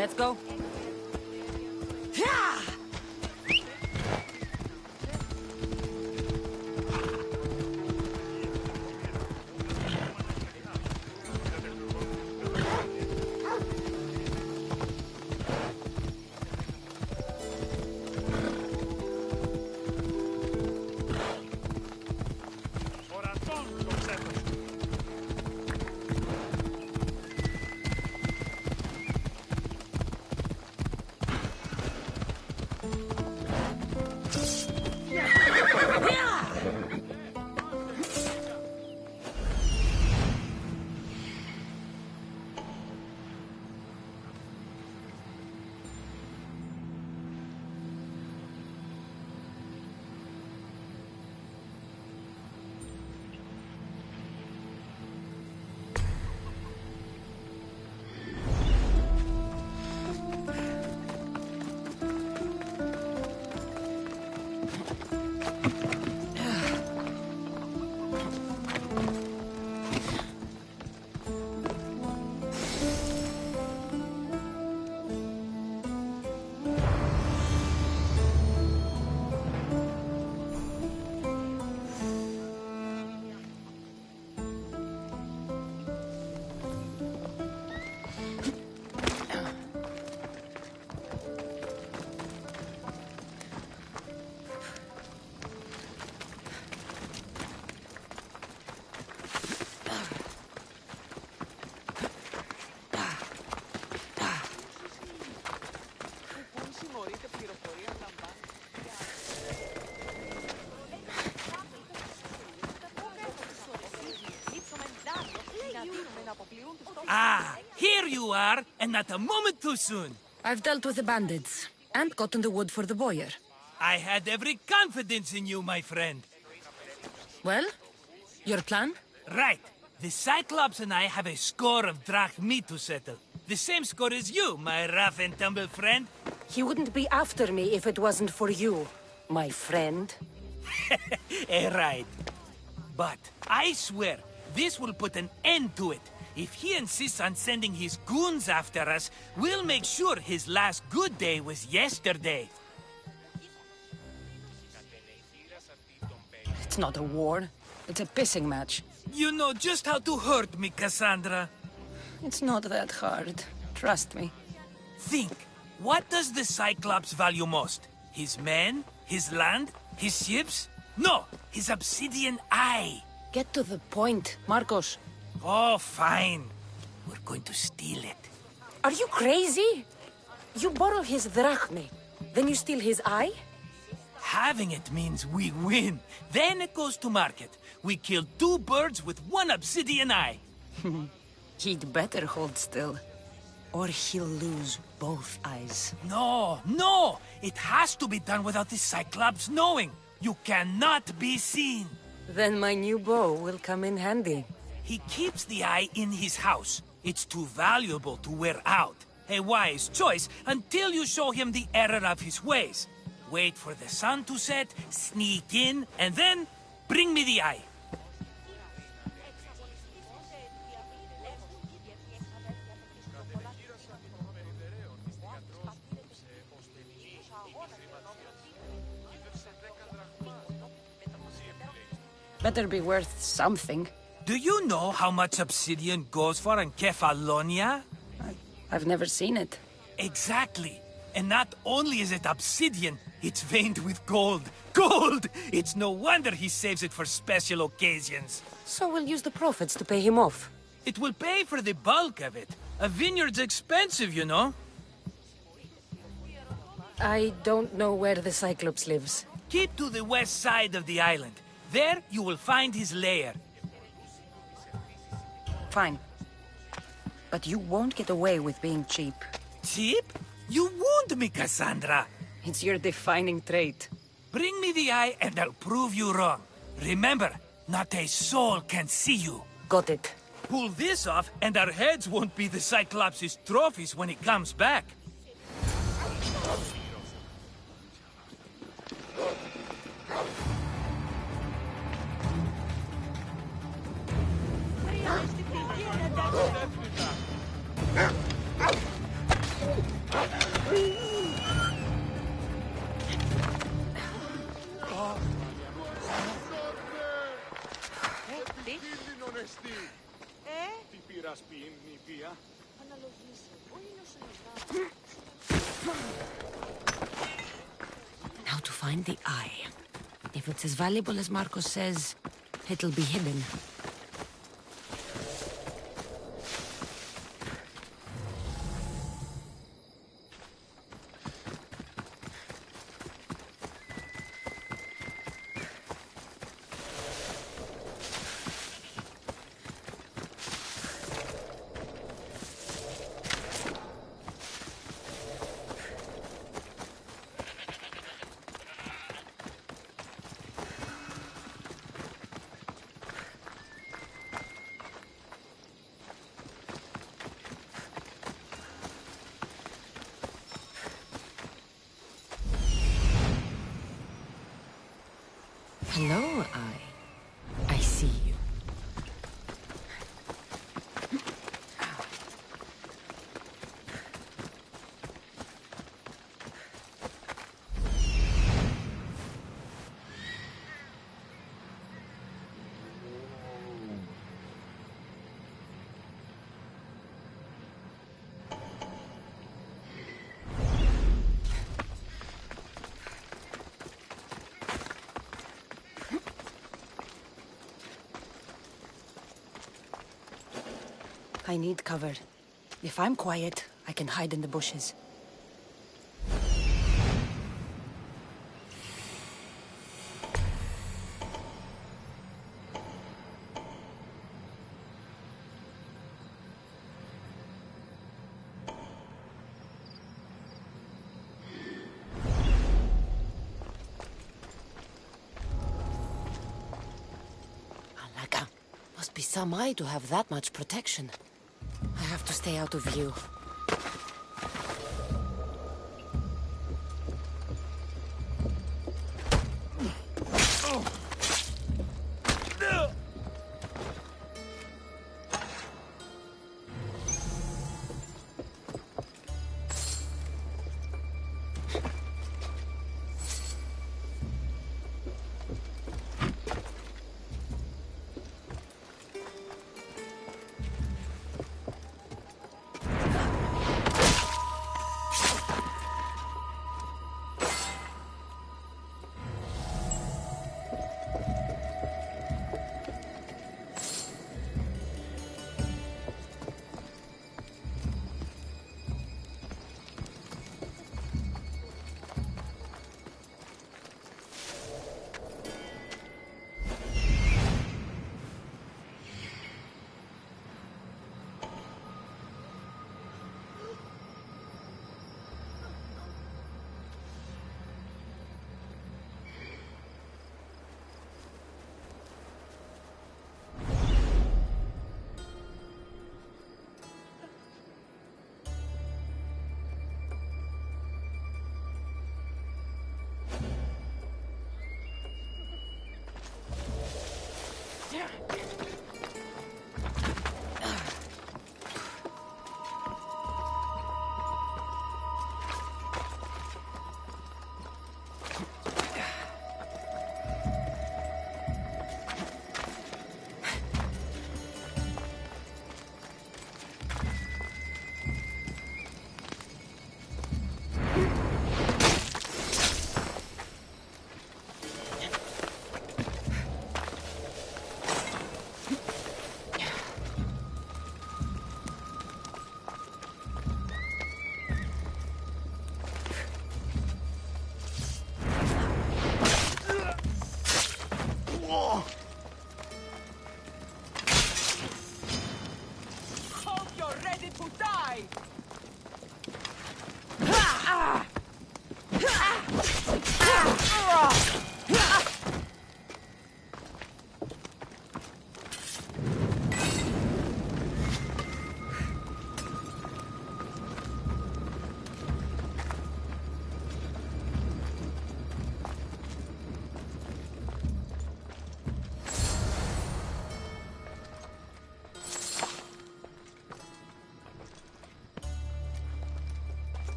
Let's go. Ah, here you are, and not a moment too soon. I've dealt with the bandits, and gotten the wood for the boiler. I had every confidence in you, my friend. Well, your plan? Right. The Cyclops and I have a score of drachmi to settle. The same score as you, my rough and tumble friend. He wouldn't be after me if it wasn't for you, my friend. Right. But I swear, this will put an end to it. If he insists on sending his goons after us, we'll make sure his last good day was yesterday. It's not a war. It's a pissing match. You know just how to hurt me, Cassandra. It's not that hard. Trust me. Think. What does the Cyclops value most? His men? His land? His ships? No! His obsidian eye! Get to the point, Marcos. Oh, fine. We're going to steal it. Are you crazy? You borrow his drachmi, then you steal his eye? Having it means we win. Then it goes to market. We kill two birds with one obsidian eye. He'd better hold still, or he'll lose both eyes. No, no! It has to be done without the Cyclops knowing. You cannot be seen. Then my new bow will come in handy. He keeps the eye in his house. It's too valuable to wear out. A wise choice until you show him the error of his ways. Wait for the sun to set, sneak in, and then bring me the eye. Better be worth something. Do you know how much obsidian goes for in Kefalonia? I've never seen it. Exactly. And not only is it obsidian, it's veined with gold. Gold! It's no wonder he saves it for special occasions. So we'll use the profits to pay him off. It will pay for the bulk of it. A vineyard's expensive, you know. I don't know where the Cyclops lives. Keep to the west side of the island. There you will find his lair. Fine. But you won't get away with being cheap. Cheap? You wound me, Cassandra. It's your defining trait. Bring me the eye and I'll prove you wrong. Remember, not a soul can see you. Got it. Pull this off and our heads won't be the Cyclops' trophies when he comes back. επικίνδυνον εστί. Τι πήρας ποιήν, νηπία? Αναλογήσω. Όχι Now to find the eye. If it's as valuable as Marcos says, it'll be hidden. Hello, eye. I see you. I need cover. If I'm quiet, I can hide in the bushes. Alaka, must be some eye to have that much protection. I have to stay out of view.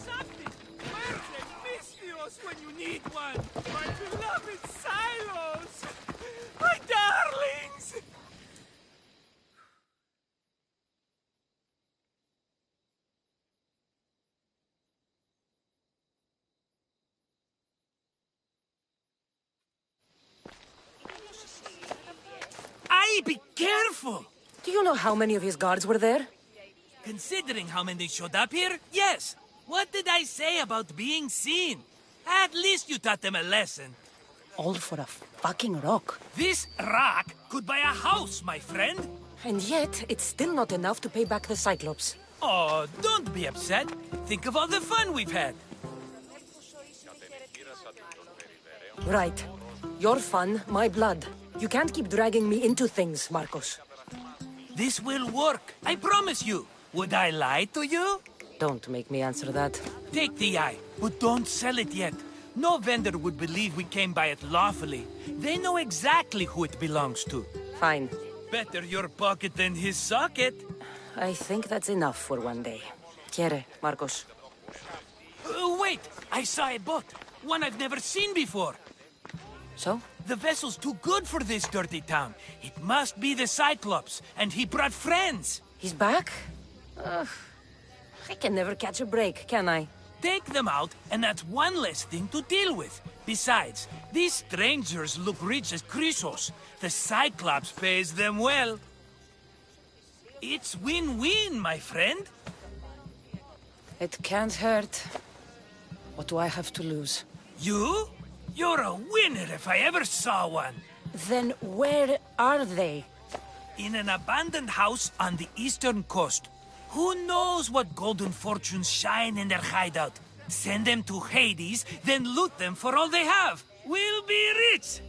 Something! Where's a Mystios when you need one? My beloved silos! My darlings! Aye, be careful! Do you know how many of his guards were there? Considering how many showed up here, yes. What did I say about being seen? At least you taught them a lesson. All for a fucking rock. This rock could buy a house, my friend. And yet, it's still not enough to pay back the Cyclops. Oh, don't be upset. Think of all the fun we've had. Right. Your fun, my blood. You can't keep dragging me into things, Marcos. This will work, I promise you. Would I lie to you? Don't make me answer that. Take the eye, but don't sell it yet. No vendor would believe we came by it lawfully. They know exactly who it belongs to. Fine. Better your pocket than his socket. I think that's enough for one day. Quiere, Marcos. Wait, I saw a boat. One I've never seen before. So? The vessel's too good for this dirty town. It must be the Cyclops, and he brought friends. He's back? I can never catch a break, can I? Take them out, and that's one less thing to deal with. Besides, these strangers look rich as Chrysos. The Cyclops pays them well. It's win-win, my friend. It can't hurt. What do I have to lose? You? You're a winner if I ever saw one. Then where are they? In an abandoned house on the eastern coast. Who knows what golden fortunes shine in their hideout? Send them to Hades, then loot them for all they have. We'll be rich!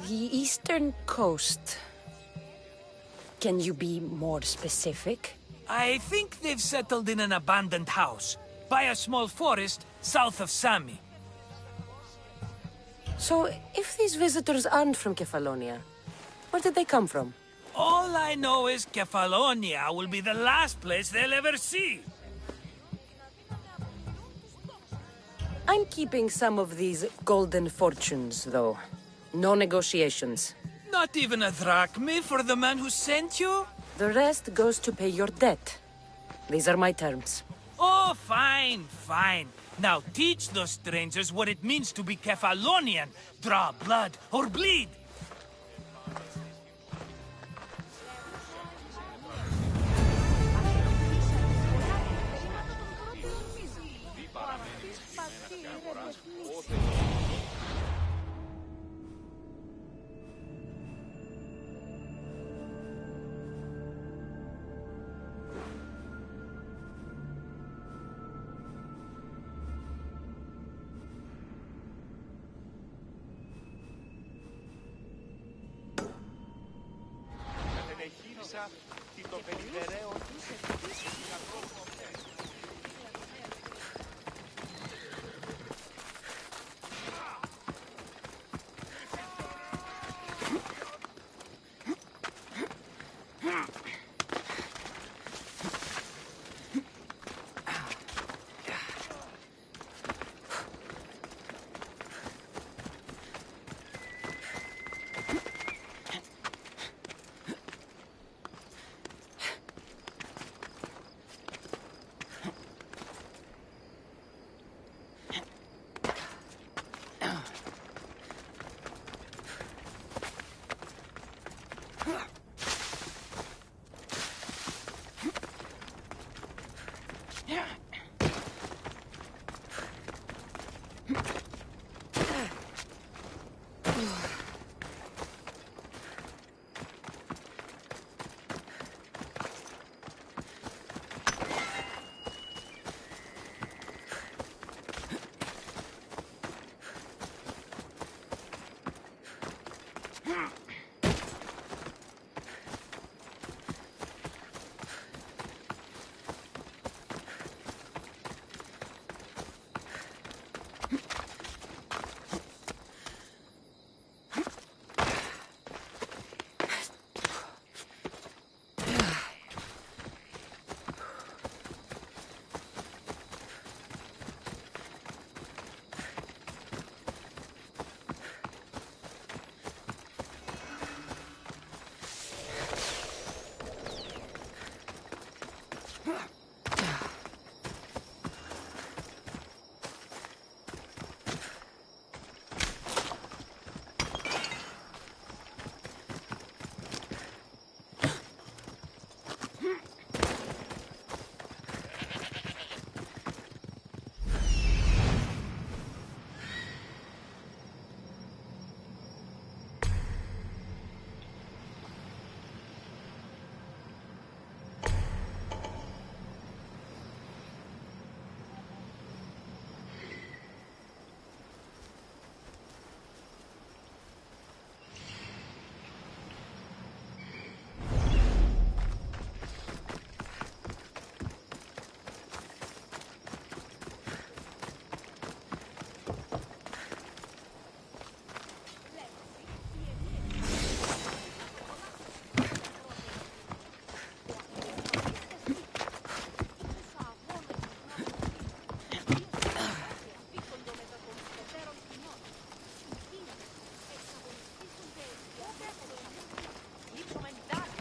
The eastern coast. Can you be more specific? I think they've settled in an abandoned house, by a small forest south of Sami. So, if these visitors aren't from Kefalonia, where did they come from? All I know is Kefalonia will be the last place they'll ever see. I'm keeping some of these golden fortunes, though. No negotiations. Not even a drachme for the man who sent you? The rest goes to pay your debt. These are my terms. Oh, fine, fine. Now teach those strangers what it means to be Kefalonian. Draw blood or bleed.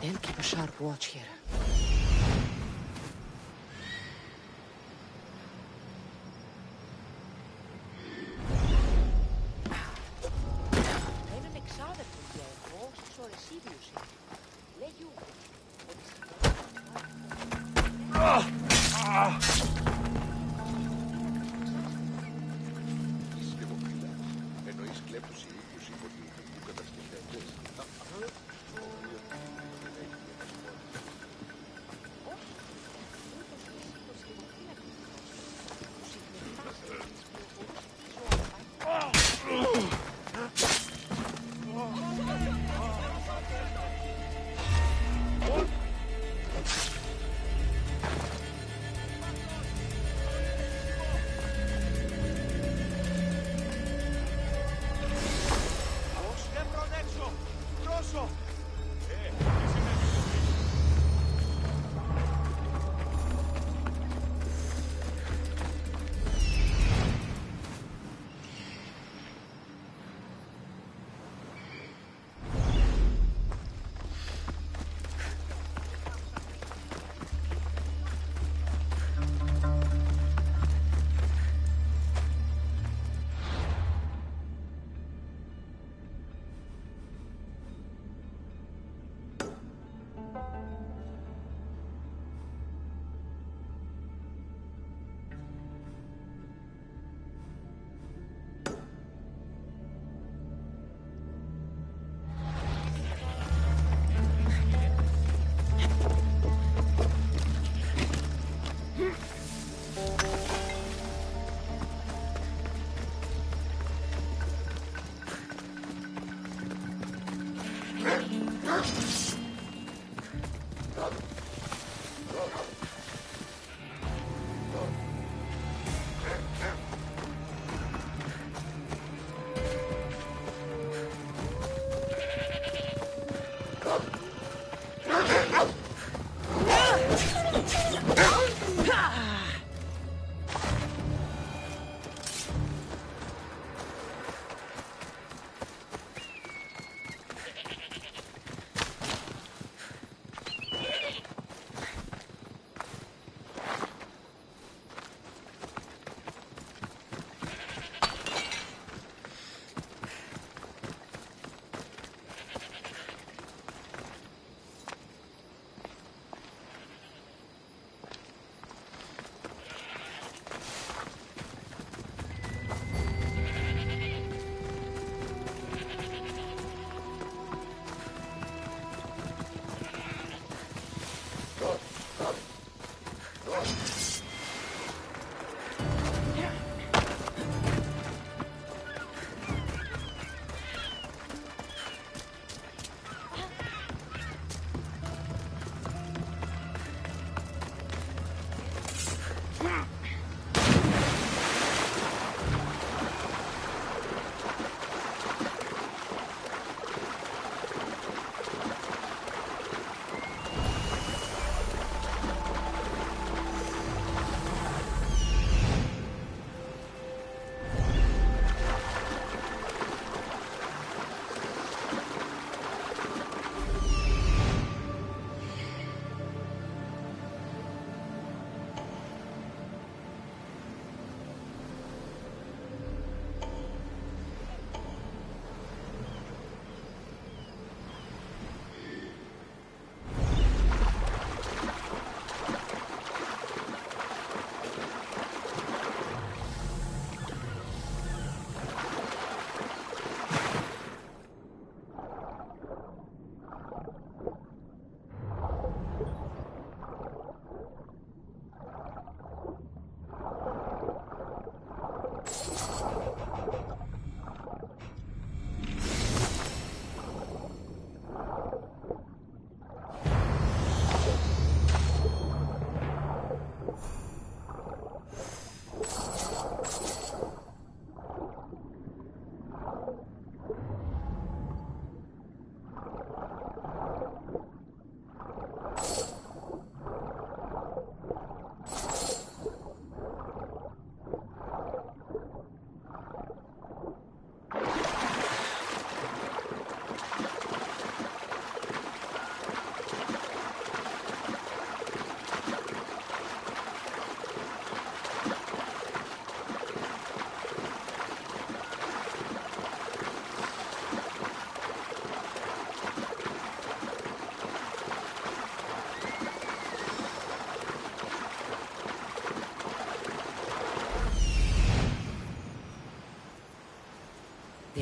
And keep a sharp watch here. Έναν εξάδελφο για εγώ στους ορεσίδιους είναι. Λέγει ο Είσαι λογοφύλακας. Εννοείς κλέπτους ή οίκους υποτιμητικού κατασκευαστές. Αυτό το οποίο δεν έχει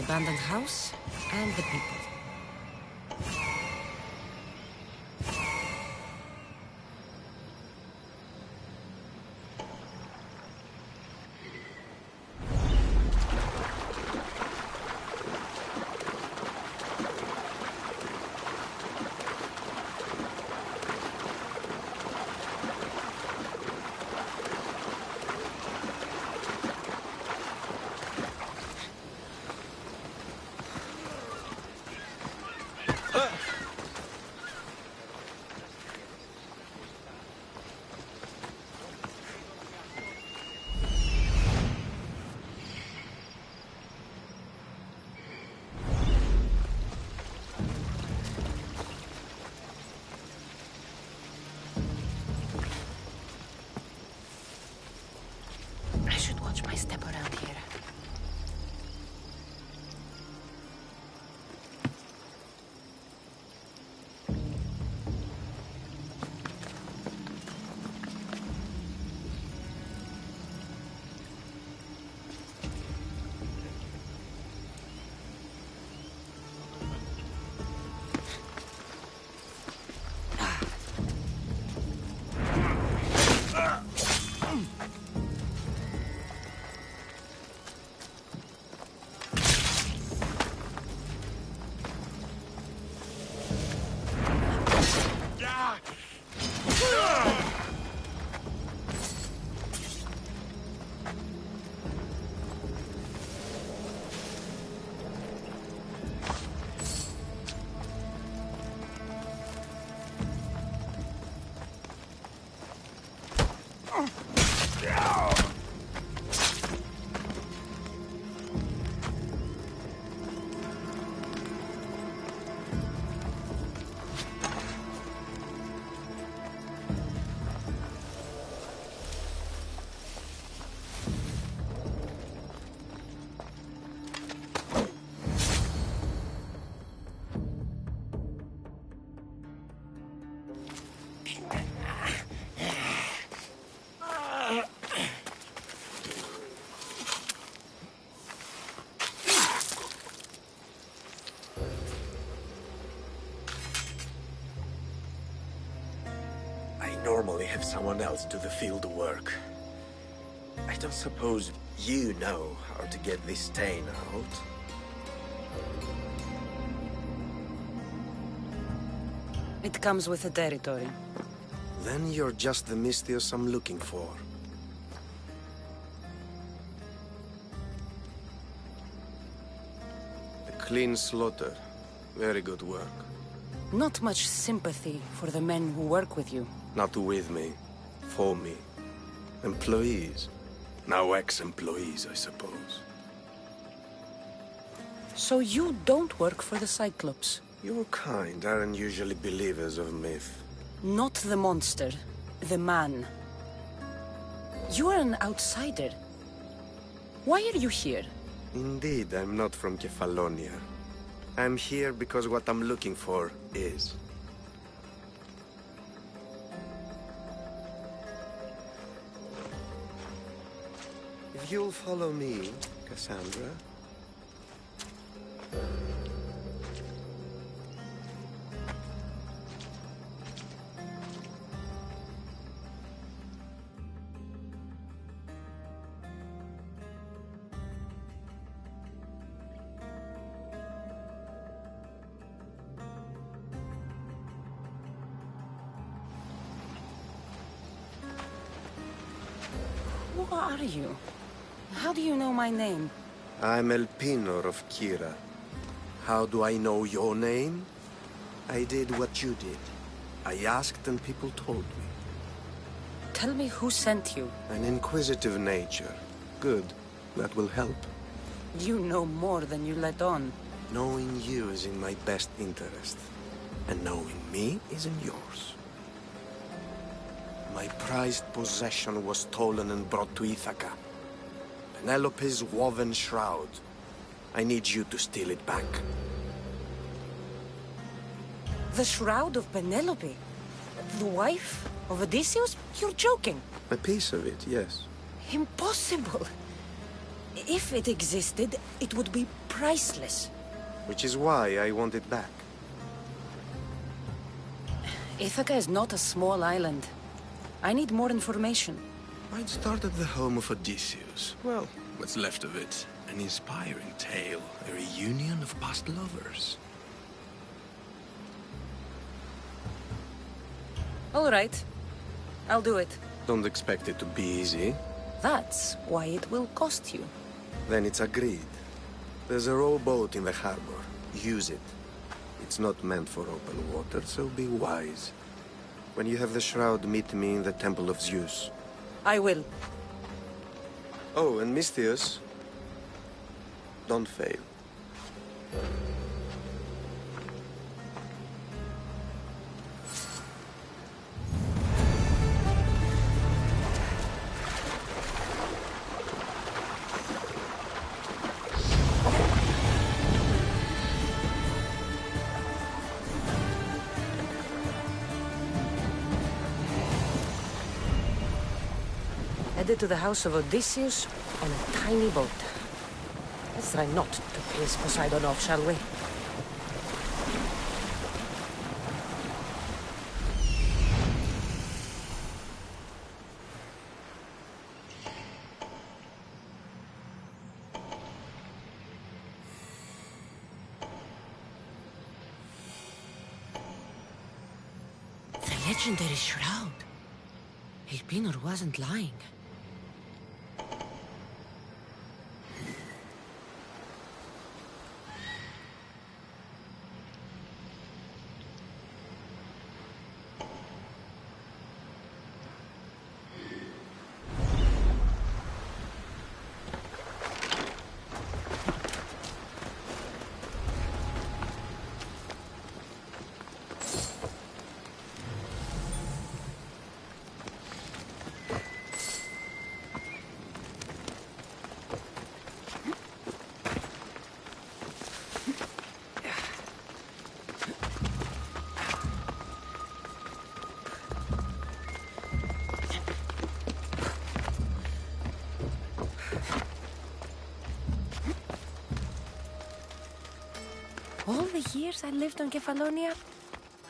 abandoned house and the people. I should watch my step around here. Normally have someone else do the field work. I don't suppose you know how to get this stain out? It comes with the territory. Then you're just the Misthios I'm looking for. A clean slaughter. Very good work. Not much sympathy for the men who work with you. Not with me. For me. Employees. Now ex-employees, I suppose. So you don't work for the Cyclops? Your kind aren't usually believers of myth. Not the monster. The man. You are an outsider. Why are you here? Indeed, I'm not from Kefalonia. I'm here because what I'm looking for is. If you'll follow me, Cassandra. Who are you? How do you know my name? I'm Elpinor of Kira. How do I know your name? I did what you did. I asked and people told me. Tell me who sent you. An inquisitive nature. Good. That will help. You know more than you let on. Knowing you is in my best interest. And knowing me is in yours. My prized possession was stolen and brought to Ithaca. Penelope's woven shroud. I need you to steal it back. The shroud of Penelope? The wife of Odysseus? You're joking. A piece of it, yes. Impossible. If it existed, it would be priceless. Which is why I want it back. Ithaca is not a small island. I need more information. I'd start at the home of Odysseus. Well, what's left of it. An inspiring tale, a reunion of past lovers. All right. I'll do it. Don't expect it to be easy. That's why it will cost you. Then it's agreed. There's a rowboat in the harbor. Use it. It's not meant for open water, so be wise. When you have the shroud, meet me in the Temple of Zeus. I will. Oh, and Misthios, don't fail. Headed to the house of Odysseus on a tiny boat. Let's try not to piss Poseidon off, shall we? The legendary shroud. Elpinor wasn't lying. All the years I lived on Kefalonia,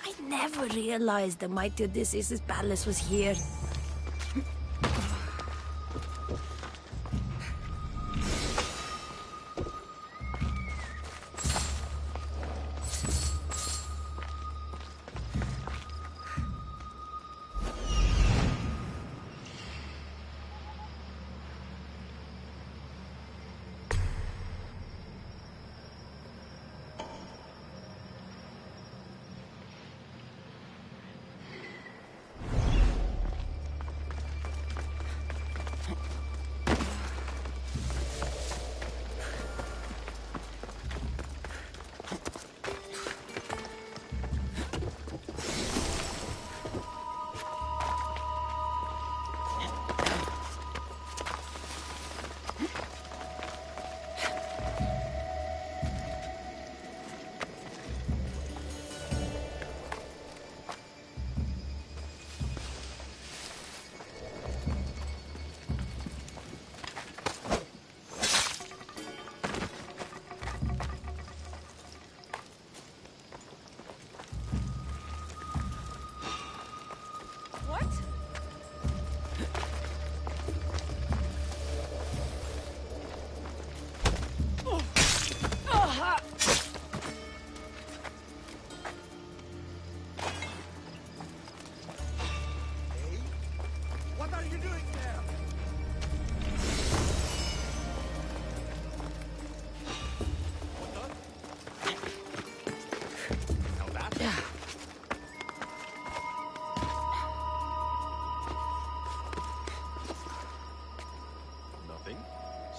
I never realized the mighty Odysseus' palace was here.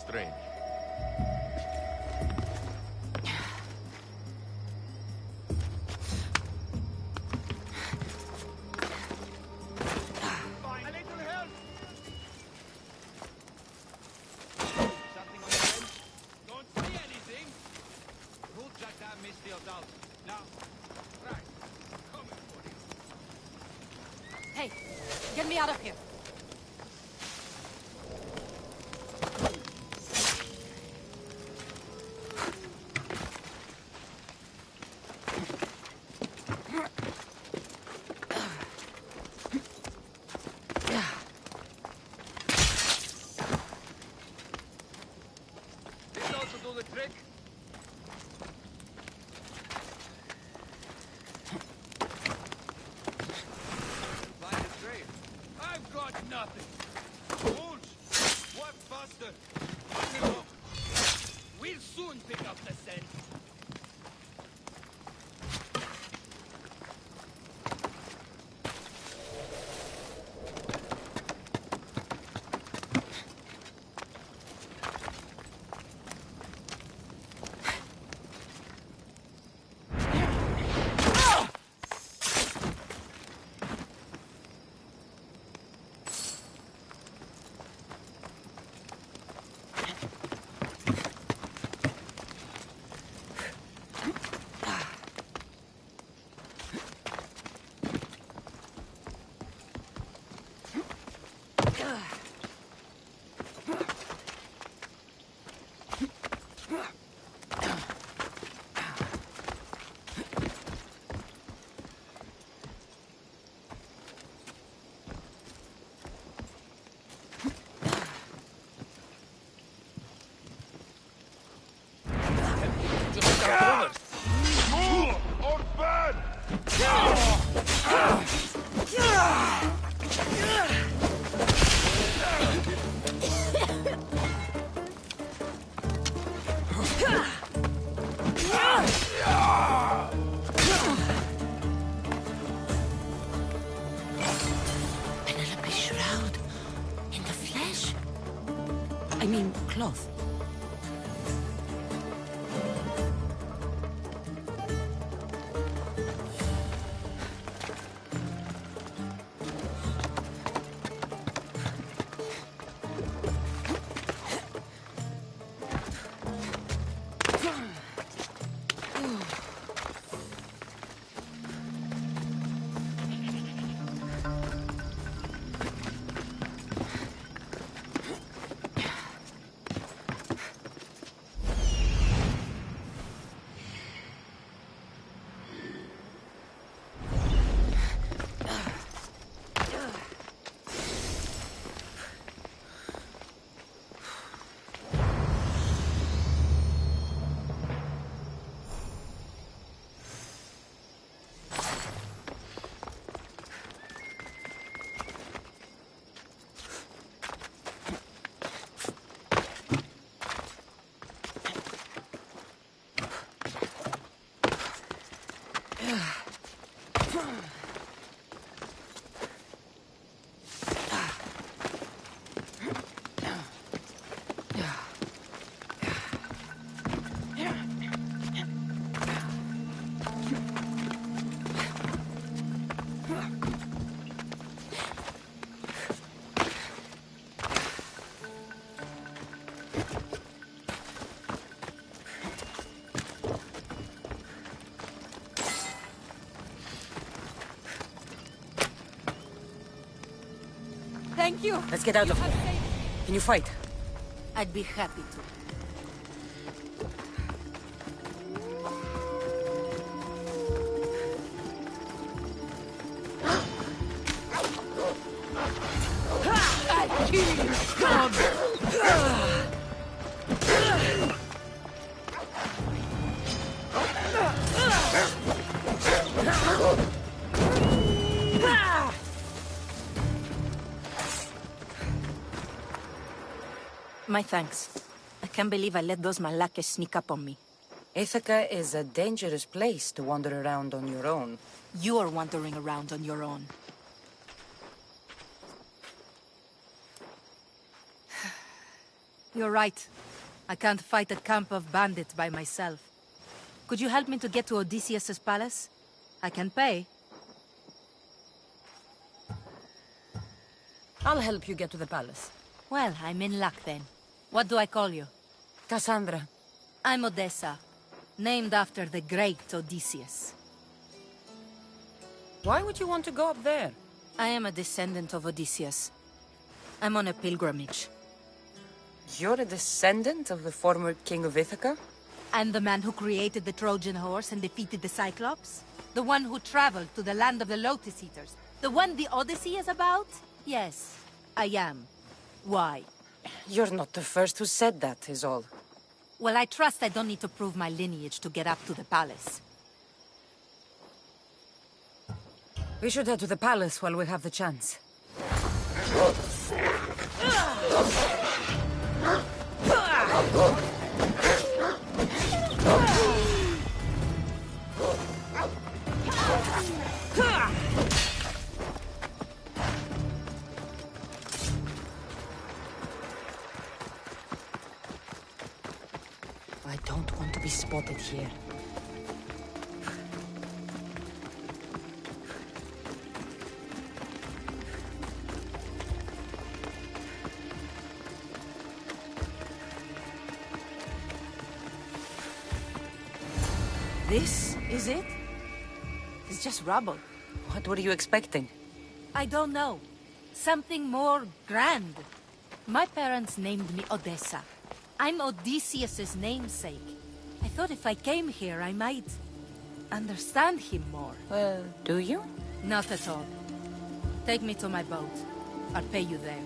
Strange. Hey, get me out of here. nothing. Wolves! What faster? Pass it up. We'll soon pick up the scent. Good or bad? Penelope's shroud. In the flesh? I mean, cloth. Thank you. Let's get out of here. Can you fight? I'd be happy to. My thanks. I can't believe I let those Malakas sneak up on me. Ithaca is a dangerous place to wander around on your own. You're wandering around on your own. You're right. I can't fight a camp of bandits by myself. Could you help me to get to Odysseus' palace? I can pay. I'll help you get to the palace. Well, I'm in luck then. What do I call you? Cassandra. I'm Odessa, named after the great Odysseus. Why would you want to go up there? I am a descendant of Odysseus. I'm on a pilgrimage. You're a descendant of the former king of Ithaca? And the man who created the Trojan horse and defeated the Cyclops? The one who traveled to the land of the Lotus Eaters? The one the Odyssey is about? Yes, I am. Why? You're not the first who said that, is all. Well, I trust I don't need to prove my lineage to get up to the palace. We should head to the palace while we have the chance. I don't want to be spotted here. This is it? It's just rubble. What were you expecting? I don't know. Something more grand. My parents named me Odessa. I'm Odysseus's namesake. I thought if I came here, I might understand him more. Well, do you? Not at all. Take me to my boat. I'll pay you there.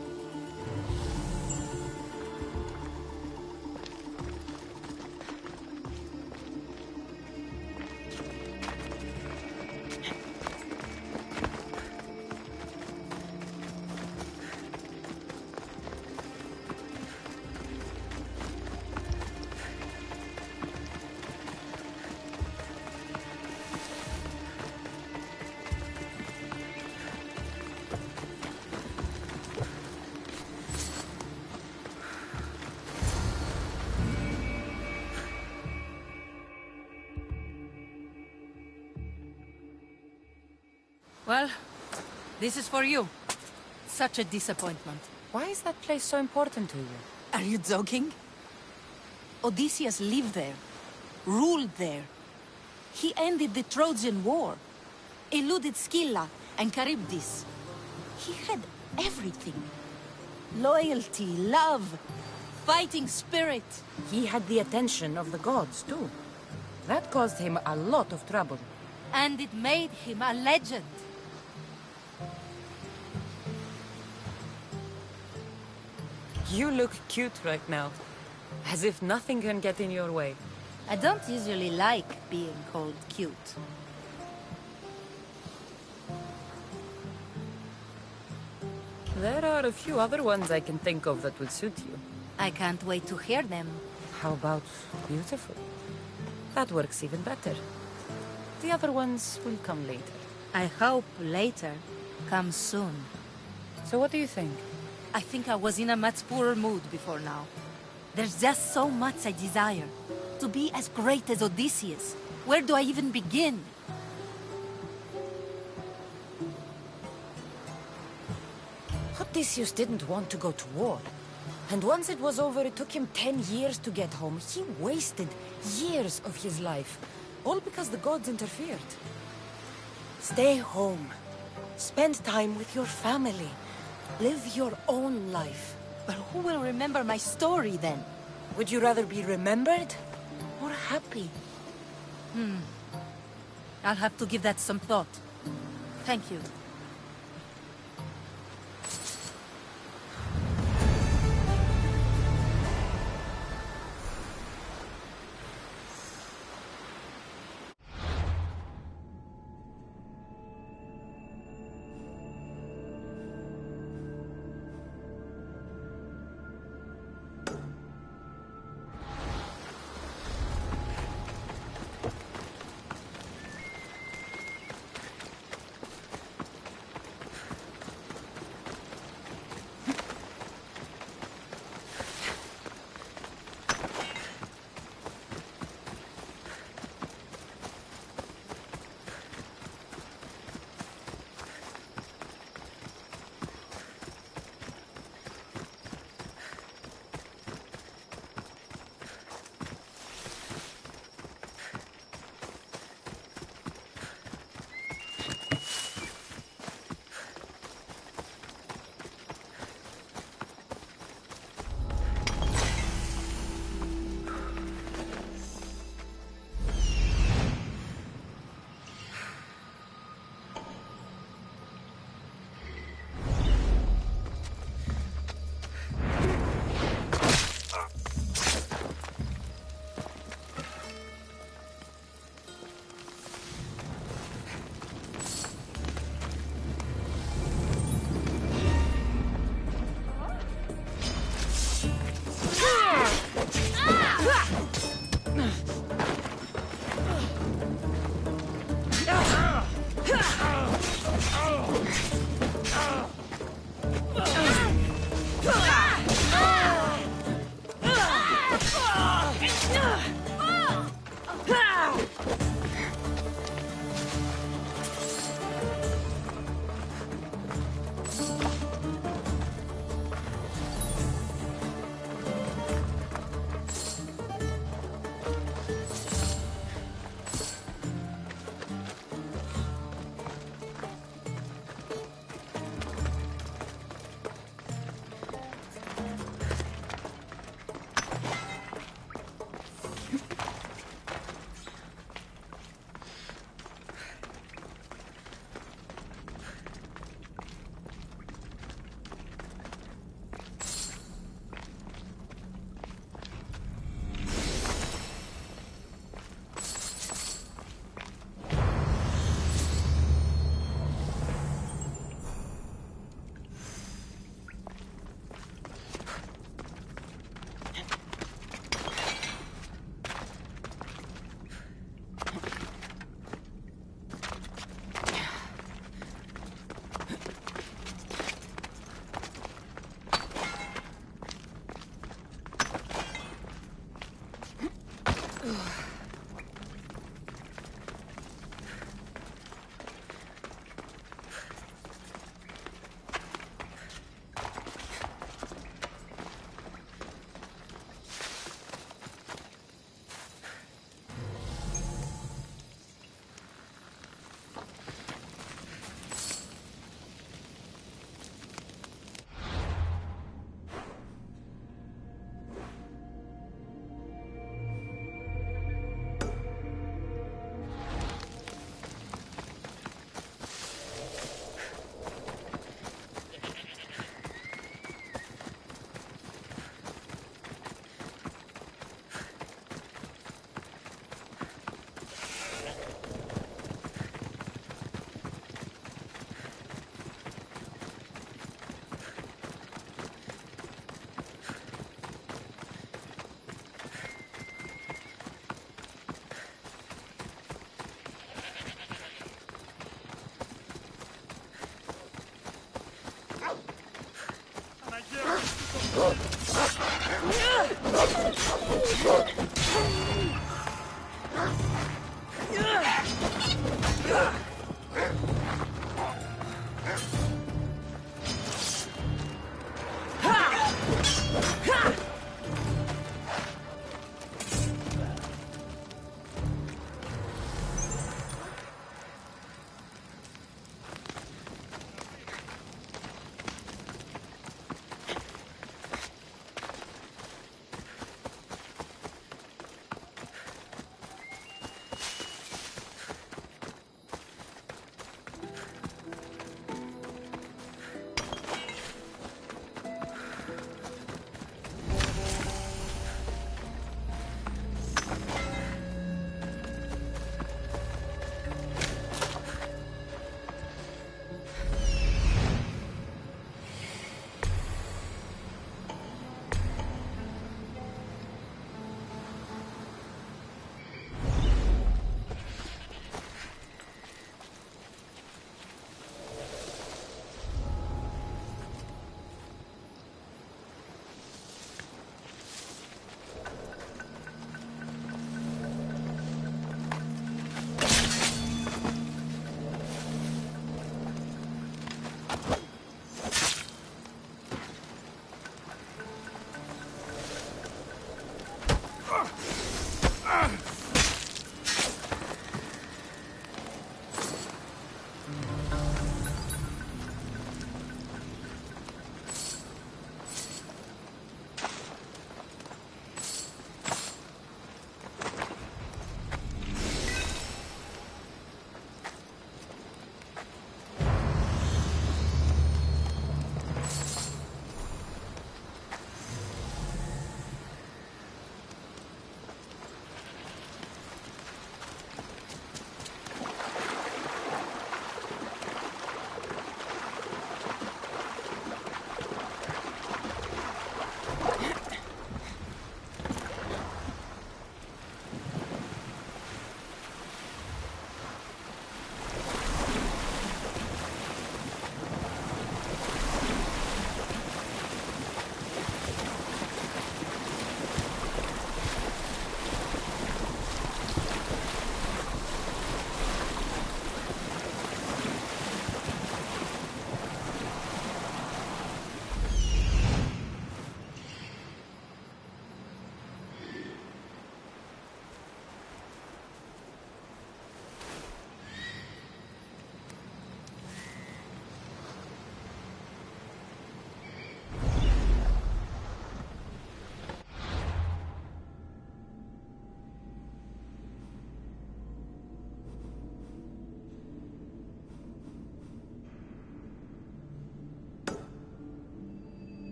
Well, this is for you. Such a disappointment. Why is that place so important to you? Are you joking? Odysseus lived there, ruled there. He ended the Trojan War, eluded Scylla and Charybdis. He had everything. Loyalty, love, fighting spirit. He had the attention of the gods, too. That caused him a lot of trouble. And it made him a legend. You look cute right now. As if nothing can get in your way. I don't usually like being called cute. There are a few other ones I can think of that would suit you. I can't wait to hear them. How about beautiful? That works even better. The other ones will come later. I hope later comes soon. So what do you think? I think I was in a much poorer mood before now. There's just so much I desire. To be as great as Odysseus. Where do I even begin? Odysseus didn't want to go to war. And once it was over, it took him 10 years to get home. He wasted years of his life. All because the gods interfered. Stay home. Spend time with your family. Live your own life. But who will remember my story then? Would you rather be remembered or happy? I'll have to give that some thought. Thank you.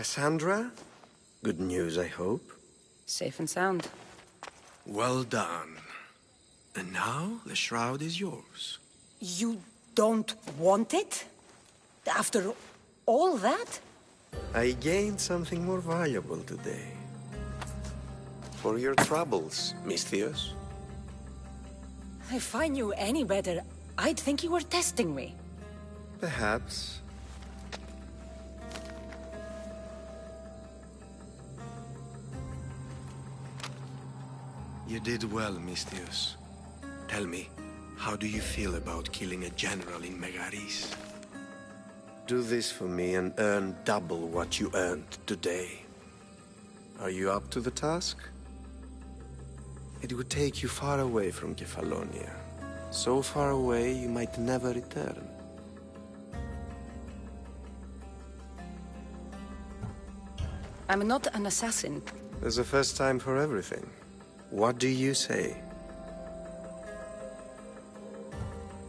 Cassandra? Good news, I hope. Safe and sound. Well done. And now the shroud is yours. You don't want it? After all that? I gained something more valuable today. For your troubles, Miss Theos. If I knew any better, I'd think you were testing me. Perhaps. You did well, Miss Theos. Tell me, how do you feel about killing a general in Megaris? Do this for me and earn double what you earned today. Are you up to the task? It would take you far away from Kefalonia. So far away you might never return. I'm not an assassin. There's a first time for everything. What do you say?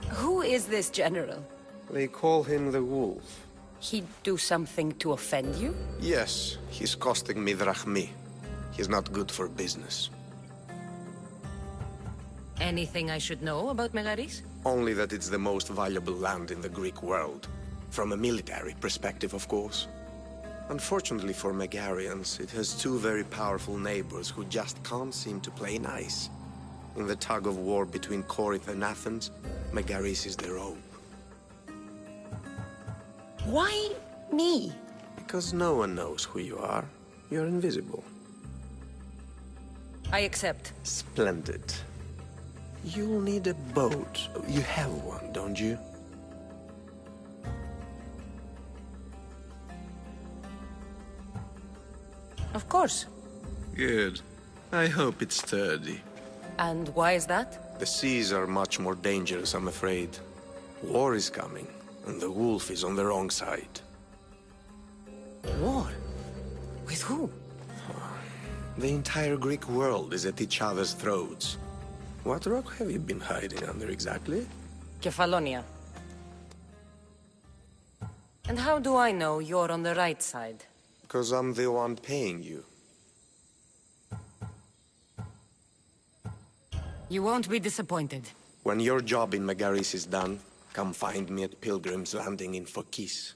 Who is this general? They call him the Wolf. He'd do something to offend you? Yes, he's costing me drachmi. He's not good for business. Anything I should know about Megaris? Only that it's the most valuable land in the Greek world. From a military perspective, of course. Unfortunately for Megarians, it has two very powerful neighbors who just can't seem to play nice. In the tug of war between Corinth and Athens, Megaris is their hope. Why me? Because no one knows who you are. You're invisible. I accept. Splendid. You'll need a boat. You have one, don't you? Of course. Good. I hope it's sturdy. And why is that? The seas are much more dangerous, I'm afraid. War is coming, and the wolf is on the wrong side. War? With who? The entire Greek world is at each other's throats. What rock have you been hiding under exactly? Kefalonia. And how do I know you're on the right side? Because I'm the one paying you. You won't be disappointed. When your job in Megaris is done, come find me at Pilgrim's Landing in Phokis.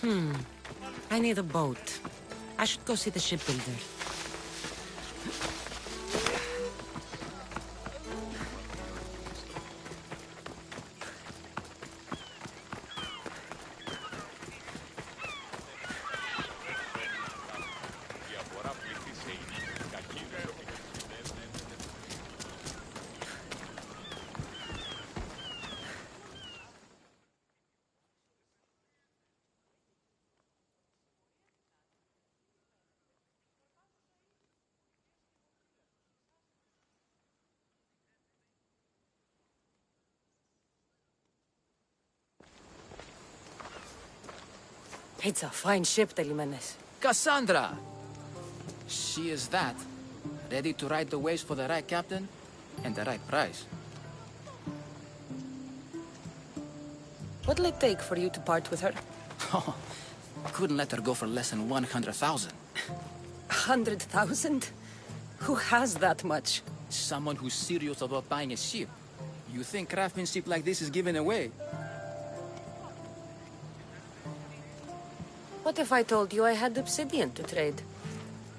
I need a boat. I should go see the shipbuilder. It's a fine ship, Telimenes. Cassandra! She is that. Ready to ride the waves for the right captain and the right price. What'll it take for you to part with her? Couldn't let her go for less than 100,000. 100,000? Who has that much? Someone who's serious about buying a ship. You think craftsmanship like this is given away? What if I told you I had obsidian to trade?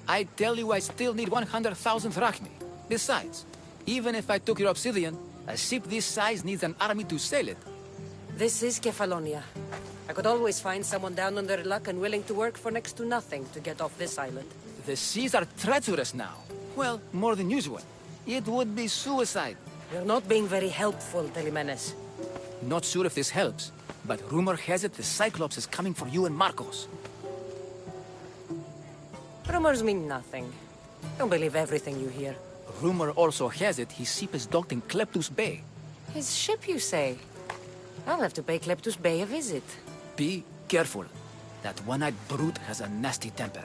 I tell you I still need 100,000 drachmi. Besides, even if I took your obsidian, a ship this size needs an army to sail it. This is Kefalonia. I could always find someone down on their luck and willing to work for next to nothing to get off this island. The seas are treacherous now. Well, more than usual. It would be suicide. You're not being very helpful, Telimenes. Not sure if this helps, but rumor has it the Cyclops is coming for you and Marcos. Rumors mean nothing. Don't believe everything you hear. Rumor also has it his ship is docked in Kleptus Bay. His ship, you say? I'll have to pay Kleptus Bay a visit. Be careful. That one-eyed brute has a nasty temper.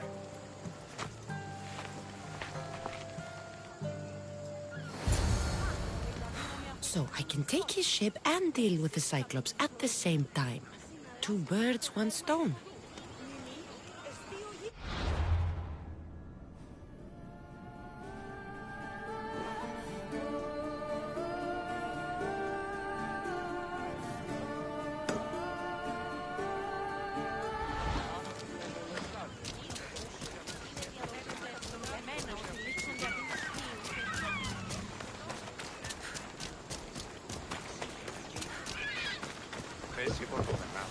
So I can take his ship and deal with the Cyclops at the same time. Two birds, one stone. Πέσει πορτομένα.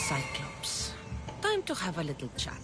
Cyclops. Time to have a little chat.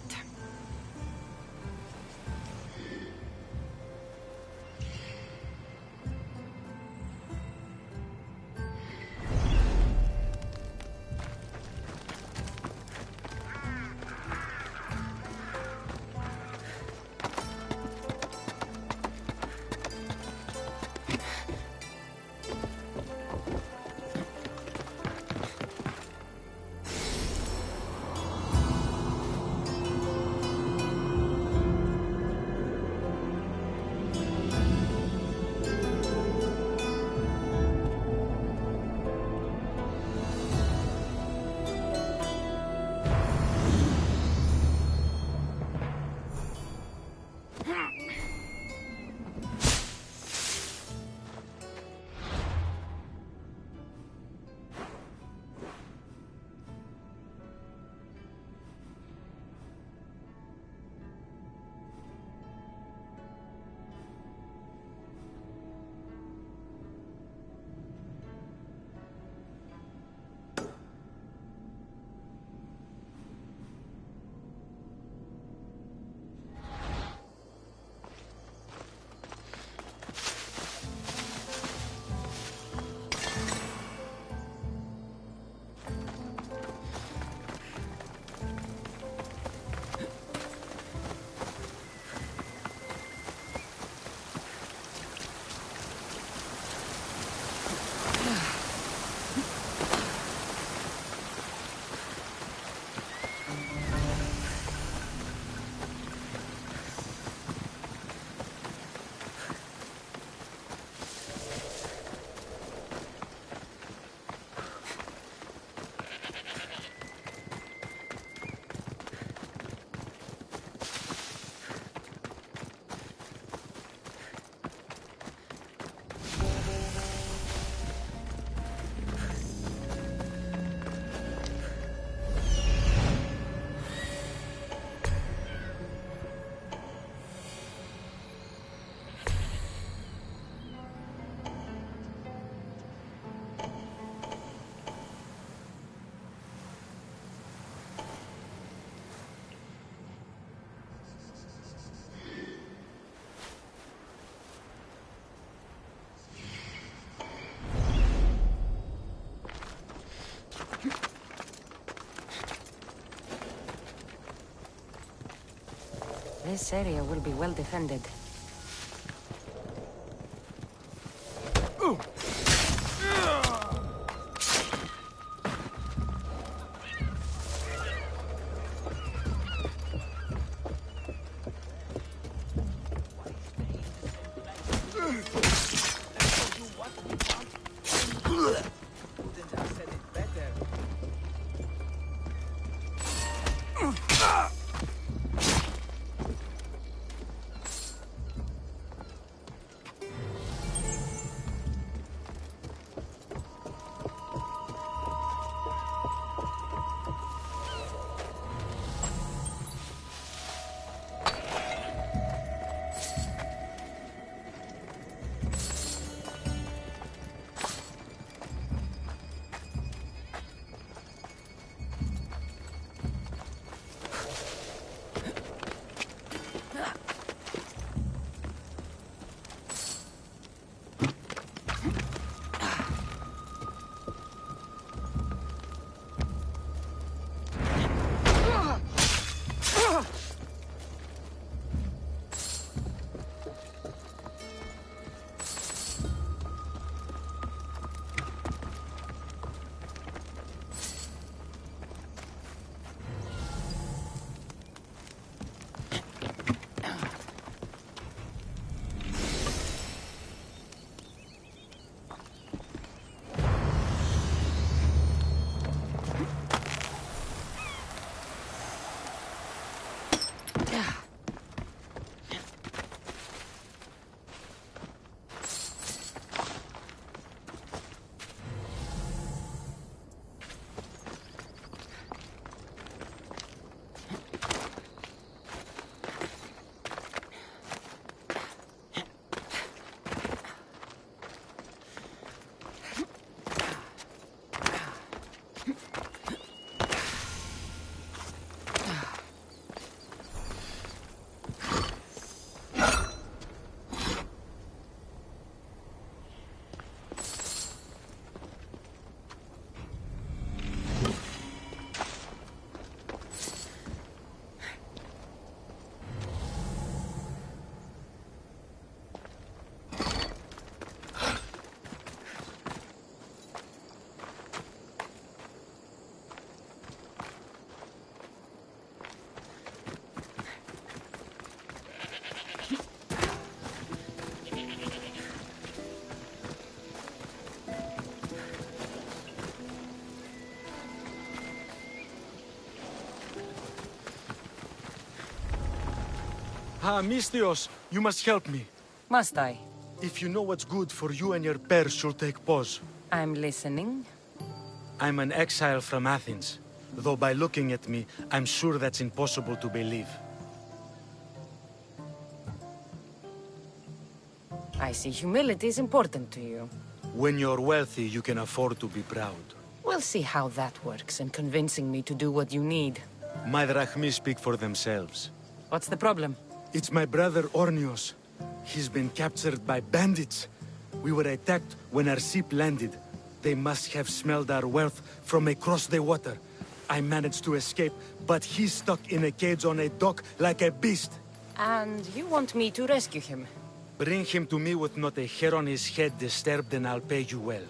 This area will be well defended. Misthios, you must help me. Must I? If you know what's good for you and your pairs, you'll take pause. I'm listening. I'm an exile from Athens. Though by looking at me, I'm sure that's impossible to believe. I see humility is important to you. When you're wealthy, you can afford to be proud. We'll see how that works in convincing me to do what you need. My drachmi speak for themselves. What's the problem? It's my brother Ornios. He's been captured by bandits. We were attacked when our ship landed. They must have smelled our wealth from across the water. I managed to escape, but he's stuck in a cage on a dock like a beast. And you want me to rescue him? Bring him to me with not a hair on his head disturbed and I'll pay you well.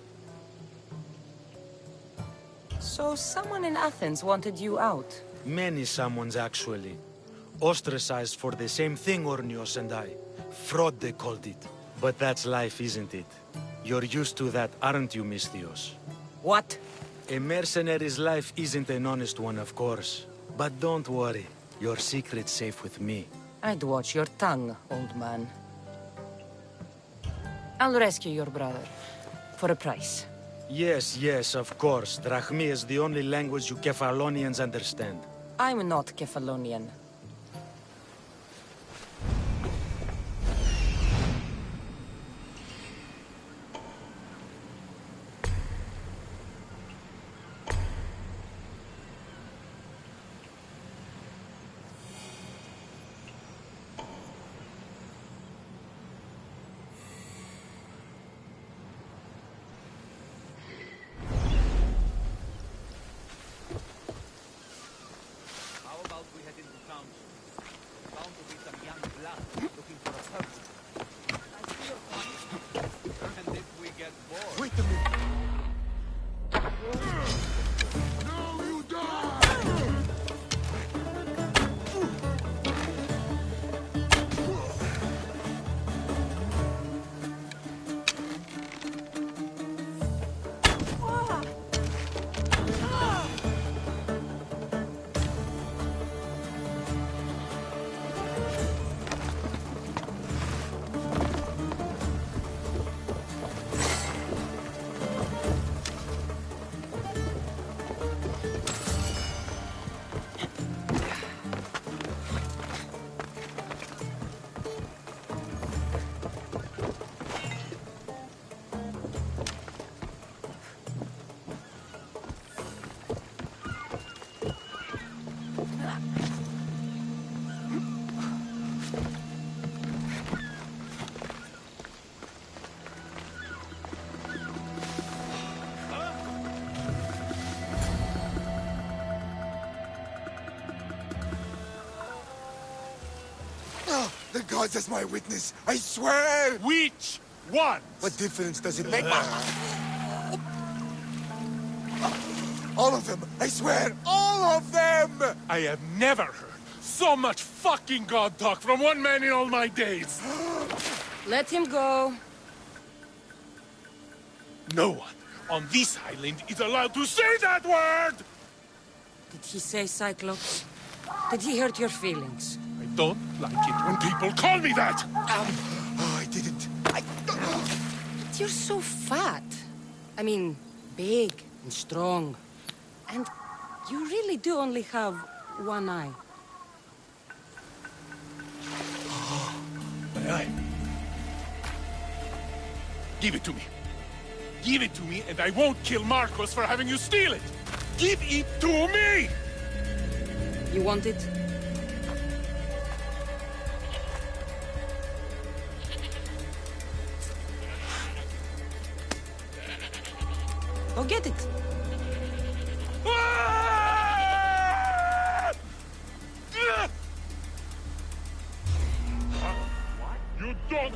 So someone in Athens wanted you out? Many someones, actually. Ostracized for the same thing, Ornios and I. Fraud, they called it. But that's life, isn't it? You're used to that, aren't you, Misthios? What? A mercenary's life isn't an honest one, of course. But don't worry. Your secret's safe with me. I'd watch your tongue, old man. I'll rescue your brother. For a price. Yes, yes, of course. Drachmi is the only language you Kephalonians understand. I'm not Kephalonian. The gods as my witness, I swear! Which one? What difference does it make? All of them! I swear, all of them! I have never heard so much fucking god talk from one man in all my days. Let him go. No one on this island is allowed to say that word! Did he say Cyclops? Did he hurt your feelings? I don't like it when people call me that! Oh, I didn't. But you're so fat. I mean, big and strong. And you really do only have one eye. My eye. Give it to me. Give it to me and I won't kill Marcos for having you steal it! Give it to me! You want it? Go get it. You don't...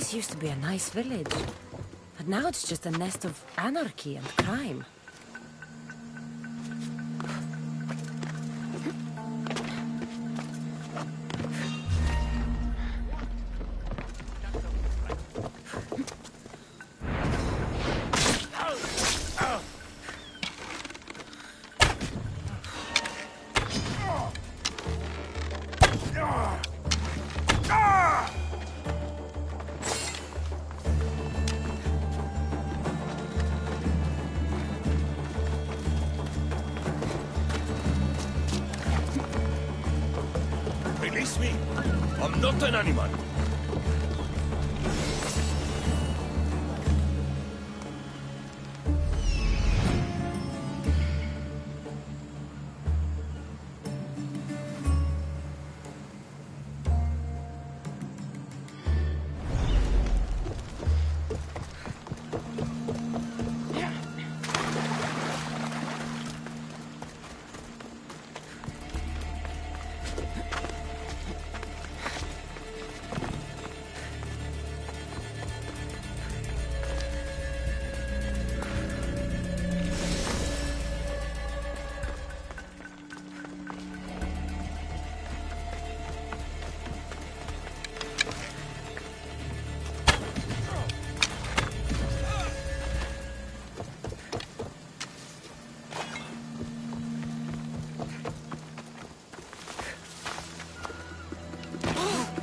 This used to be a nice village. But now it's just a nest of anarchy and crime. Release me! I'm not an animal!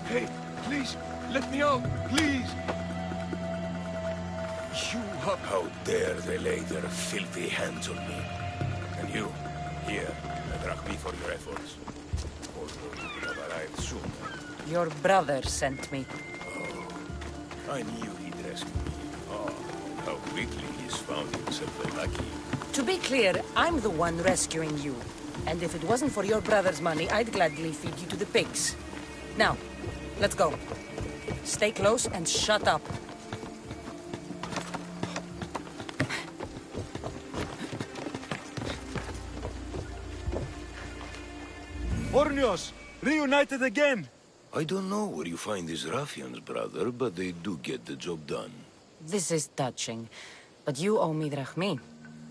Hey, please, let me out, please! How dare they lay their filthy hands on me? And you, here, a drachmi for your efforts. Although you could have arrived sooner. Your brother sent me. Oh, I knew he'd rescue me. Oh, how quickly he's found himself a lucky. To be clear, I'm the one rescuing you. And if it wasn't for your brother's money, I'd gladly feed you to the pigs. Now, let's go. Stay close and shut up. Ornios! Reunited again! I don't know where you find these ruffians, brother, but they do get the job done. This is touching, but you owe me drachmi.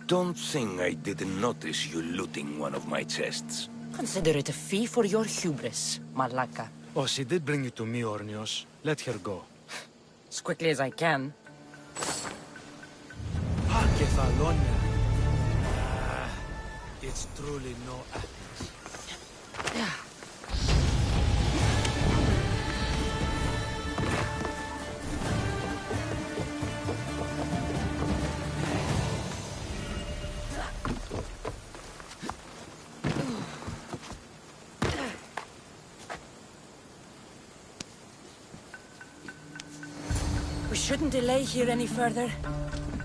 Don't think I didn't notice you looting one of my chests. Consider it a fee for your hubris, Malaka. Oh, she did bring you to me, Ornios. Let her go. As quickly as I can. Kefalonia. It's truly no Athens. We shouldn't delay here any further.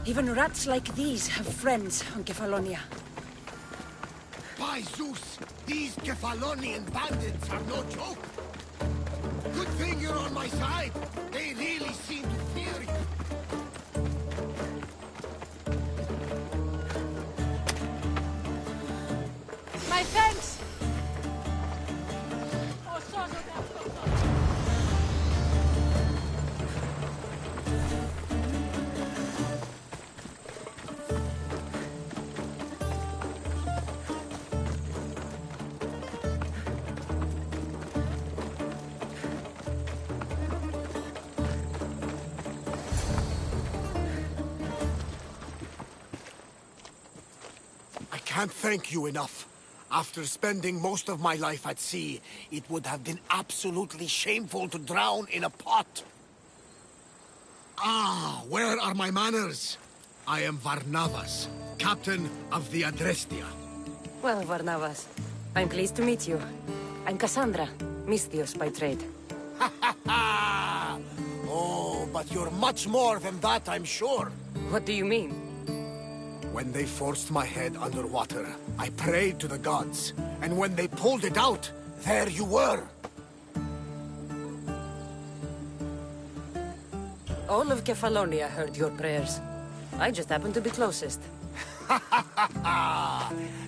Even rats like these have friends on Kefalonia. By Zeus, these Kefalonian bandits are no joke. Good thing you're on my side. They really seem to fear you. My thanks! I can't thank you enough. After spending most of my life at sea, it would have been absolutely shameful to drown in a pot. Ah, where are my manners? I am Varnavas, captain of the Adrestia. Well, Varnavas, I'm pleased to meet you. I'm Cassandra, Misthios by trade. Oh, but you're much more than that, I'm sure. What do you mean? When they forced my head underwater, I prayed to the gods. And when they pulled it out, there you were. All of Kefalonia heard your prayers. I just happened to be closest.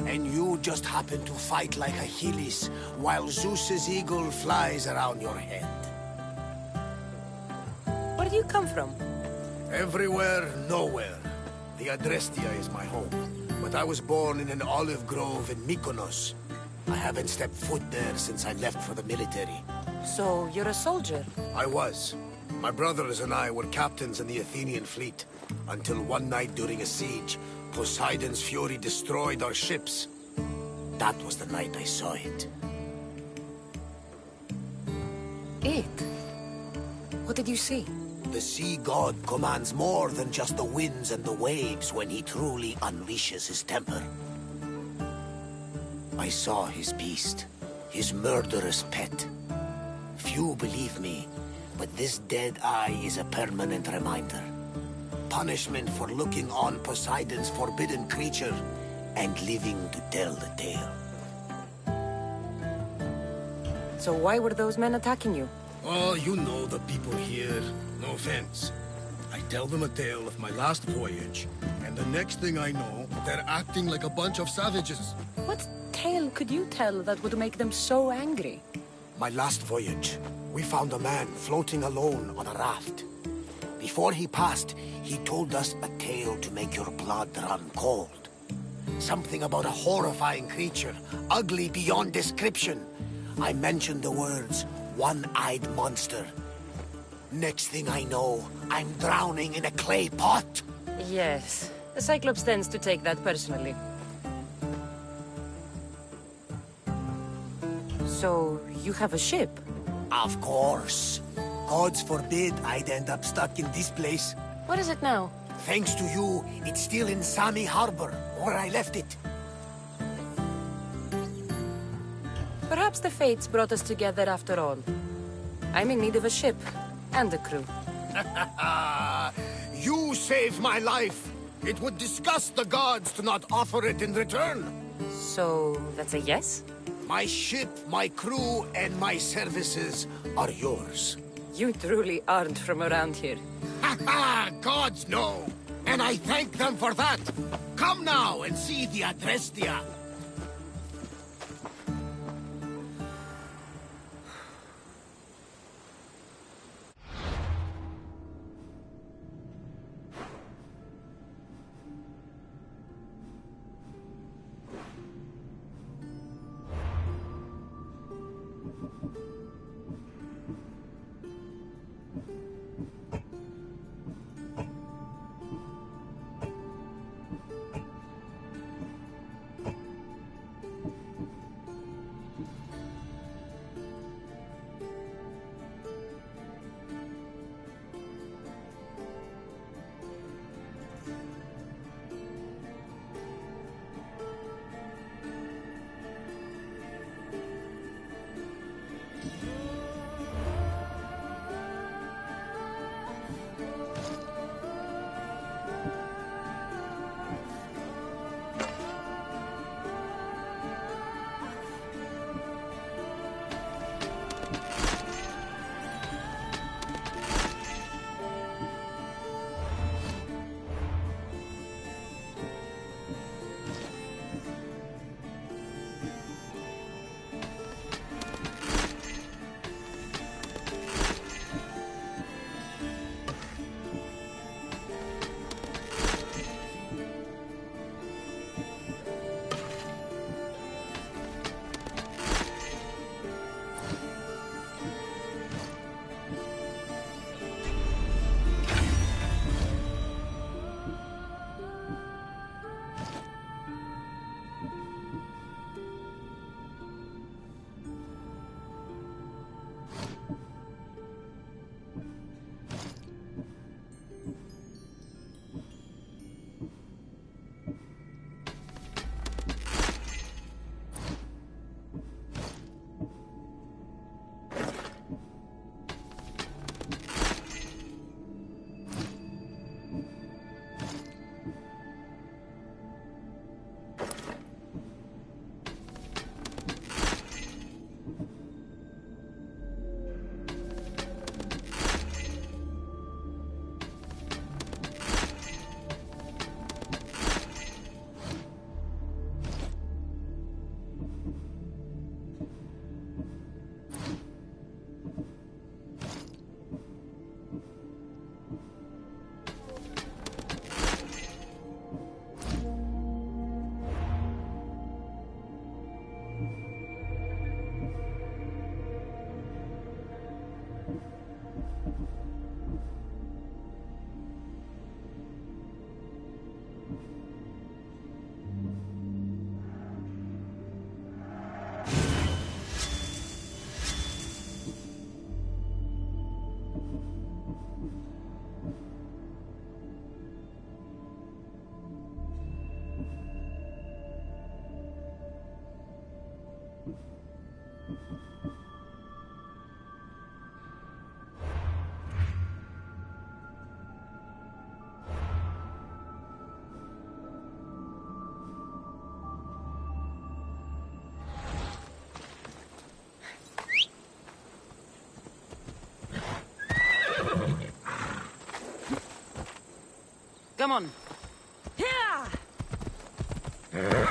And you just happen to fight like Achilles, while Zeus's eagle flies around your head. What do you come from? Everywhere, nowhere. The Adrestia is my home. But I was born in an olive grove in Mykonos. I haven't stepped foot there since I left for the military. So, you're a soldier? I was. My brothers and I were captains in the Athenian fleet. Until one night during a siege, Poseidon's fury destroyed our ships. That was the night I saw it. It? What did you see? The sea god commands more than just the winds and the waves when he truly unleashes his temper. I saw his beast, his murderous pet. Few believe me, but this dead eye is a permanent reminder. Punishment for looking on Poseidon's forbidden creature and living to tell the tale. So why were those men attacking you? Oh, you know the people here. No offense. I tell them a tale of my last voyage, and the next thing I know, they're acting like a bunch of savages. What tale could you tell that would make them so angry? My last voyage, we found a man floating alone on a raft. Before he passed, he told us a tale to make your blood run cold. Something about a horrifying creature, ugly beyond description. I mentioned the words, one-eyed monster. Next thing I know, I'm drowning in a clay pot. Yes. The Cyclops tends to take that personally. So, you have a ship? Of course. Gods forbid I'd end up stuck in this place. What is it now? Thanks to you, it's still in Sami Harbor, where I left it. Perhaps the fates brought us together after all. I'm in need of a ship, and a crew. You saved my life. It would disgust the gods to not offer it in return. So, that's a yes? My ship, my crew, and my services are yours. You truly aren't from around here. Ha ha! Gods know! And I thank them for that! Come now and see the Adrestia! Come on. Yeah! Yeah!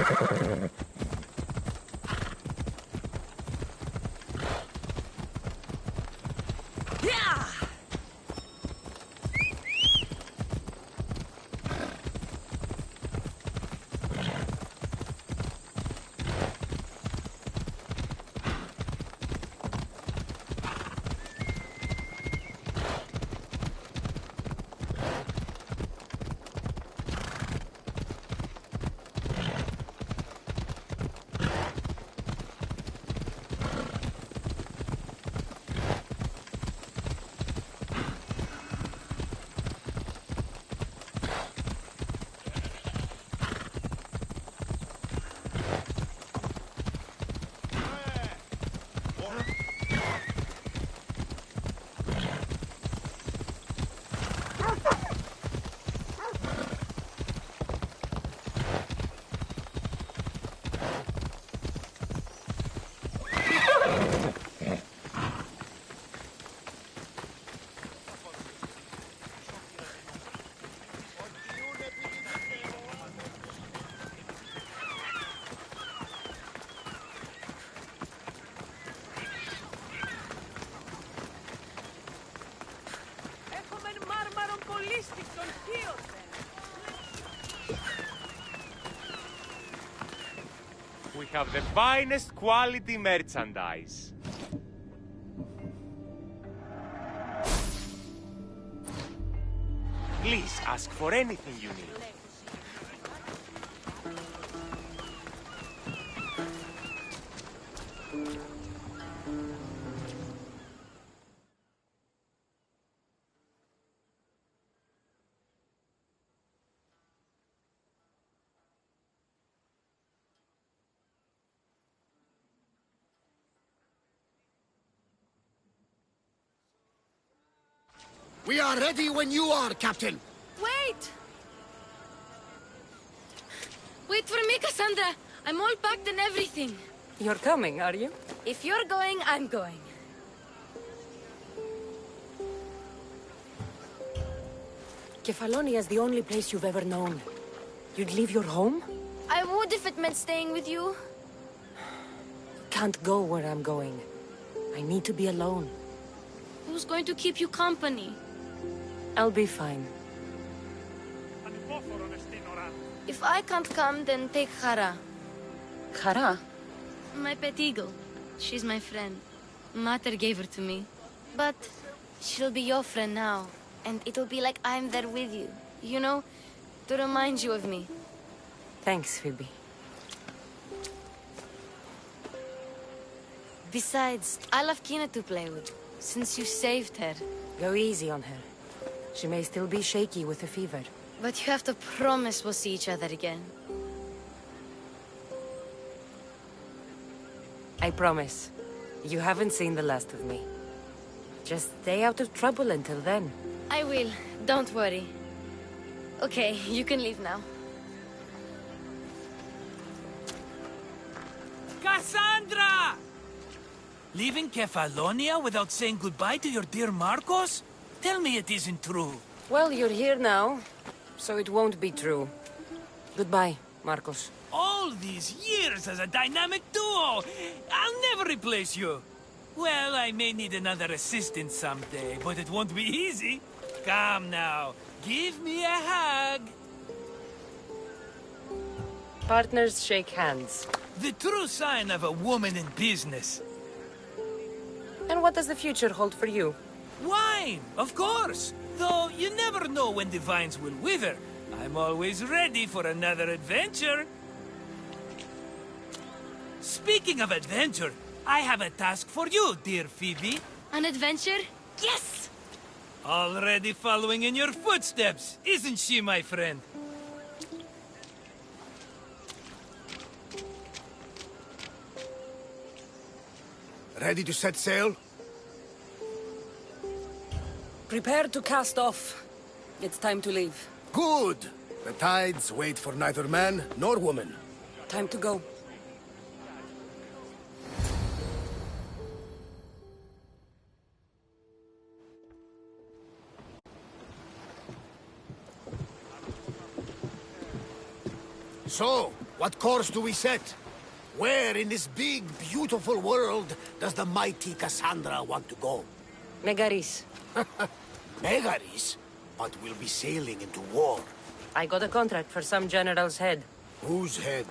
We have the finest quality merchandise. Please ask for anything you need. We are ready when you are, Captain. Wait! Wait for me, Cassandra. I'm all packed and everything. You're coming, are you? If you're going, I'm going. Kefalonia is the only place you've ever known. You'd leave your home? I would if it meant staying with you. Can't go where I'm going. I need to be alone. Who's going to keep you company? I'll be fine. If I can't come, then take Hara. Hara? My pet eagle. She's my friend. Mater gave her to me. But she'll be your friend now. And it'll be like I'm there with you. You know, to remind you of me. Thanks, Phoebe. Besides, I love Kina to play with. Since you saved her. Go easy on her. She may still be shaky with the fever. But you have to promise we'll see each other again. I promise. You haven't seen the last of me. Just stay out of trouble until then. I will. Don't worry. Okay, you can leave now. Cassandra! Leaving Kefalonia without saying goodbye to your dear Marcos? Tell me it isn't true. Well, you're here now, so it won't be true. Goodbye, Marcos. All these years as a dynamic duo! I'll never replace you! Well, I may need another assistant someday, but it won't be easy. Come now, give me a hug. Partners shake hands. The true sign of a woman in business. And what does the future hold for you? Wine, of course. Though you never know when the vines will wither. I'm always ready for another adventure. Speaking of adventure, I have a task for you, dear Phoebe. An adventure? Yes! Already following in your footsteps, isn't she, my friend? Ready to set sail? Prepare to cast off. It's time to leave. Good! The tides wait for neither man nor woman. Time to go. So, what course do we set? Where in this big, beautiful world does the mighty Cassandra want to go? Megaris. Megaris? But we'll be sailing into war. I got a contract for some general's head. Whose head?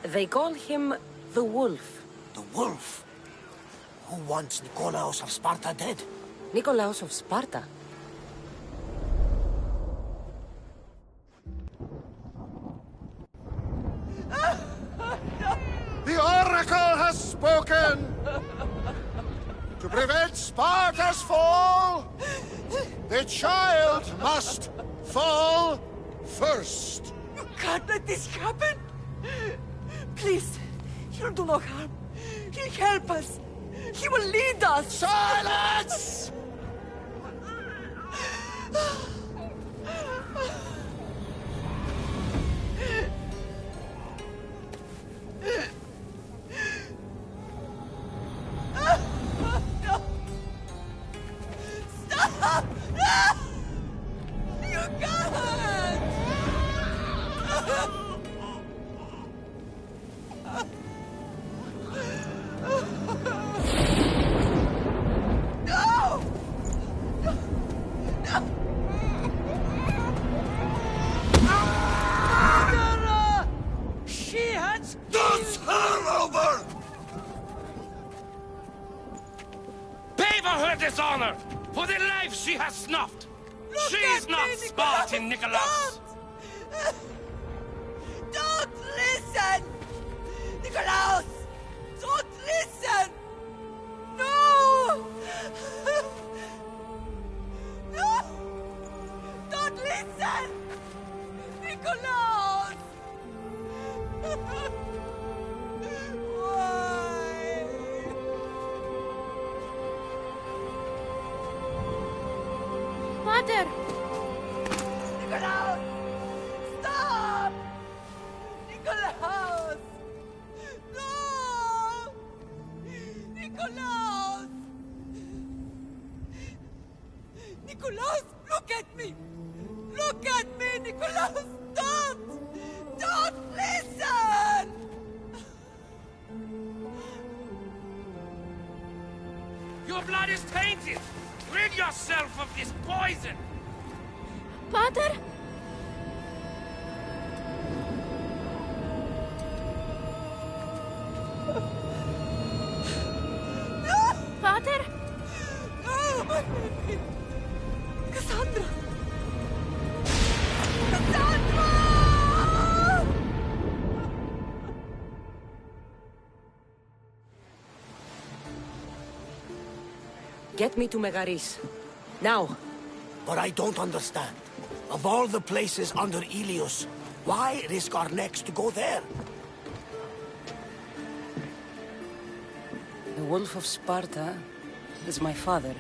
They call him the Wolf. The Wolf? Who wants Nikolaos of Sparta dead? Nikolaos of Sparta? The Oracle has spoken! To prevent Sparta's fall, the child must fall first. You can't let this happen! Please, he'll do no harm. He'll help us. He will lead us. Silence! Stop! You can't! No! No! She has... Does her over! Pay for her dishonor! For the life she has snuffed! She's not Spartan, Nikolaos! Don't listen! Nikolaos! Don't listen! No! No! Don't listen! Nikolaos! Why? Mother! Nikolaos! Stop! Nikolaos! No! Nikolaos! Nikolaos, look at me! Look at me, Nikolaos! Don't! Don't listen! Your blood is tainted! Rid yourself of this poison! Pater? Pater? No, my baby! Cassandra! Cassandra! Get me to Megaris. Now. But I don't understand. Of all the places under Ilios, why risk our necks to go there? The Wolf of Sparta is my father.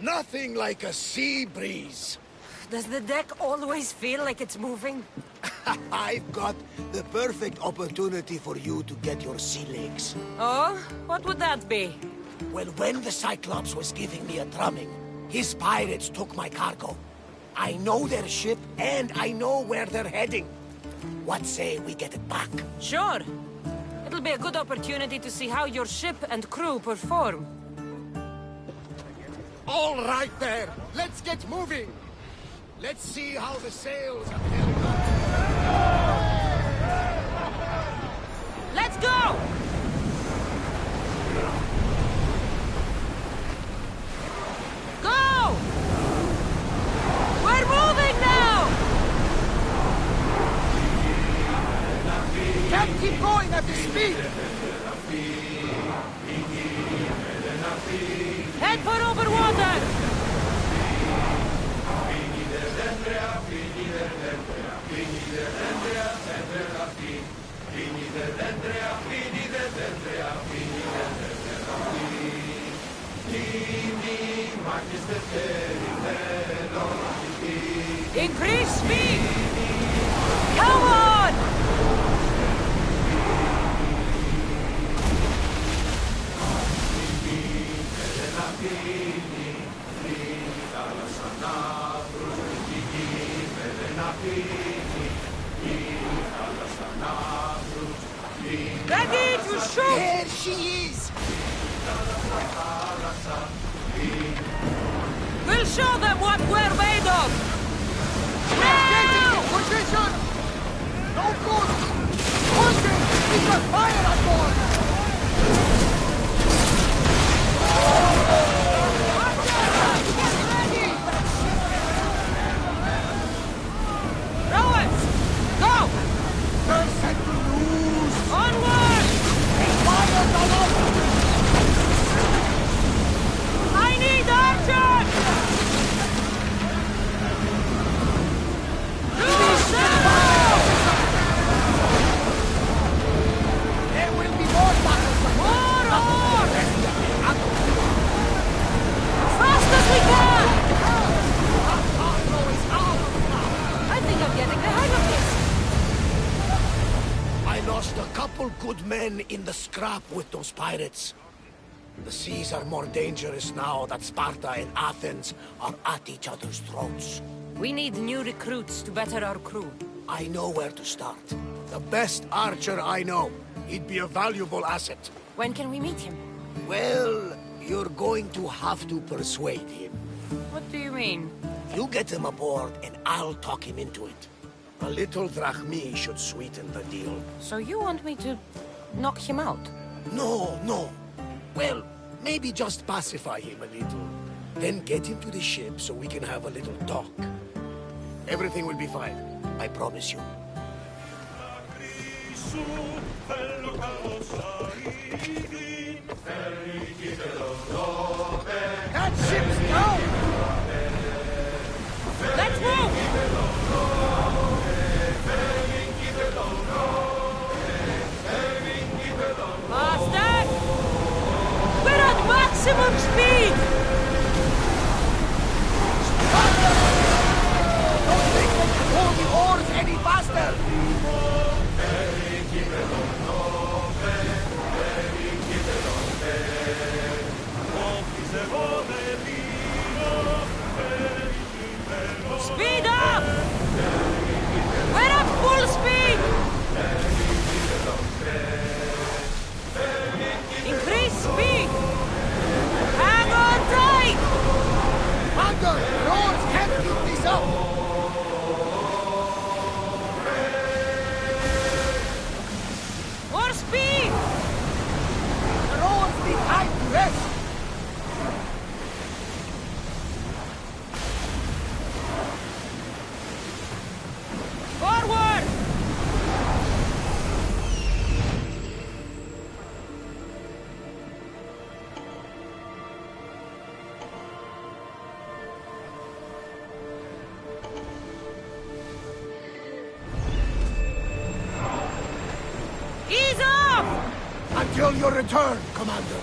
Nothing like a sea breeze. Does the deck always feel like it's moving? I've got the perfect opportunity for you to get your sea legs. Oh? What would that be? Well, when the Cyclops was giving me a drumming, his pirates took my cargo. I know their ship, and I know where they're heading. What say we get it back? Sure. It'll be a good opportunity to see how your ship and crew perform. All right there. Let's get moving. Let's see how the sails are held up. Let's go! speed! Head for over water! Increase speed! Come on! Ready to shoot! There she is! We'll show them what we're made of! Now! Position! No good! Push it! He's got fire on board! Rowers! Go! They're set to lose! Onward! Fire the lock! I need archers! There will be more battles! More! Fast as we can! I think I'm getting the hang of this. I lost a couple good men in the scrap with those pirates. The seas are more dangerous now that Sparta and Athens are at each other's throats. We need new recruits to better our crew. I know where to start. The best archer I know. He'd be a valuable asset. When can we meet him? Well, you're going to have to persuade him. What do you mean? You get him aboard and I'll talk him into it. A little drachmi should sweeten the deal. So you want me to knock him out? No, no. Well, maybe just pacify him a little. Then get him to the ship so we can have a little talk. Everything will be fine. I promise you. That ship's down! Let's move! Faster! We're at maximum speed! Don't think they can hold the oars any faster! Speed up! We're at full speed! Increase speed! Hang on tight! Commander, the oars can't keep this up! More speed! The oars need time to rest! Forward! Ease off! Until your return, Commander.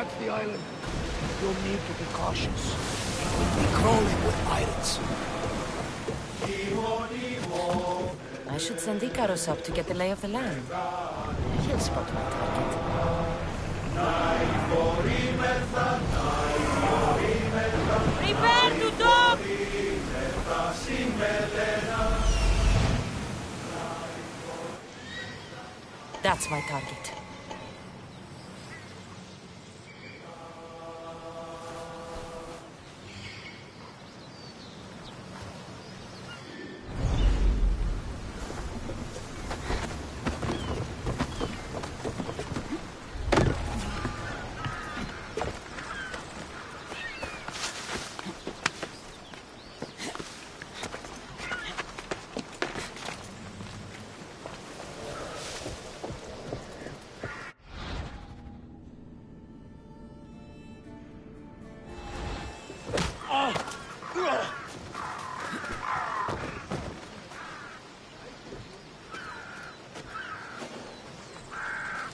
That's the island. You'll need to be cautious. It will be crawling with pirates. I should send Icaros up to get the lay of the land. He'll spot my target. Prepare to dock! That's my target.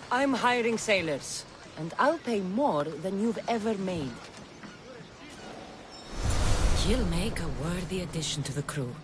I'm hiring sailors, and I'll pay more than you've ever made. You'll make a worthy addition to the crew.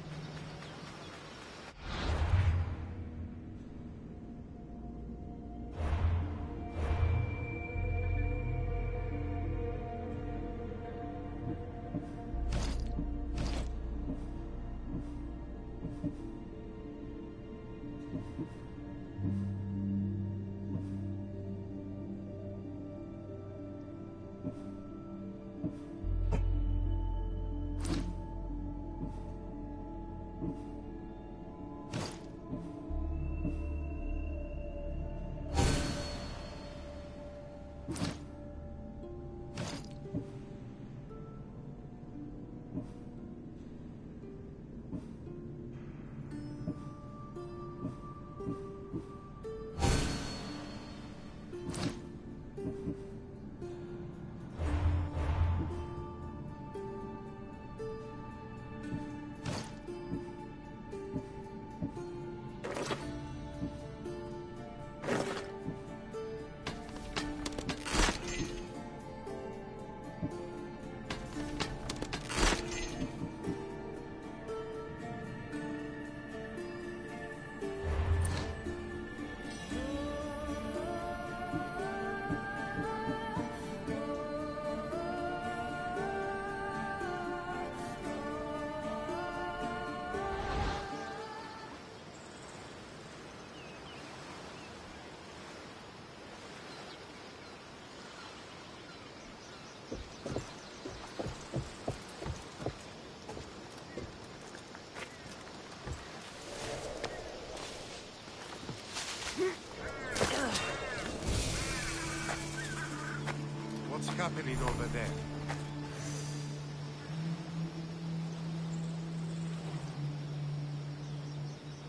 What's happening over there?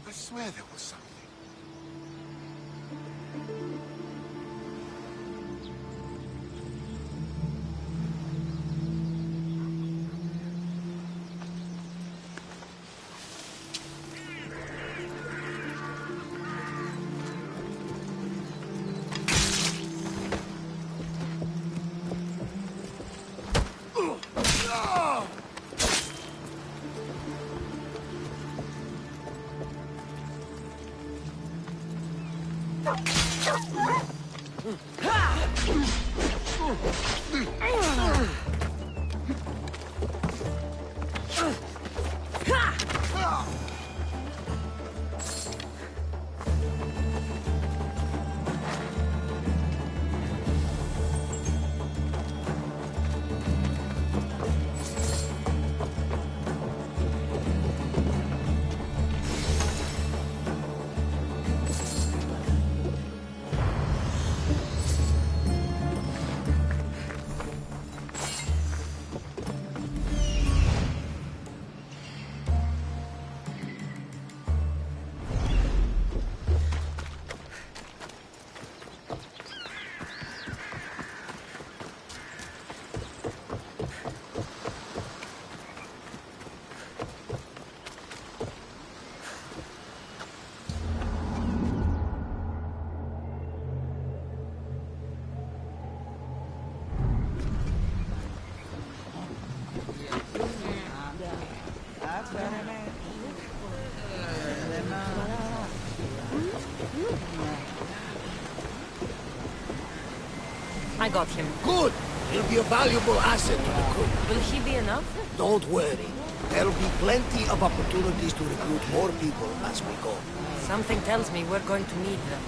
I swear there was something. I got him. Good! He'll be a valuable asset to the crew. Will he be enough? Don't worry. There'll be plenty of opportunities to recruit more people as we go. Something tells me we're going to need them.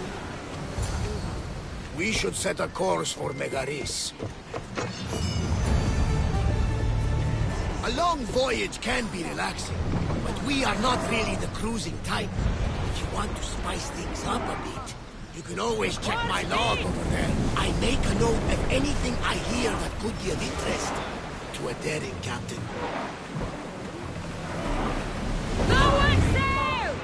We should set a course for Megaris. A long voyage can be relaxing, but we are not really the cruising type. If you want to spice things up a bit, you can always check my log over there. I make a note of anything I hear that could be of interest to a daring captain. Go and sail!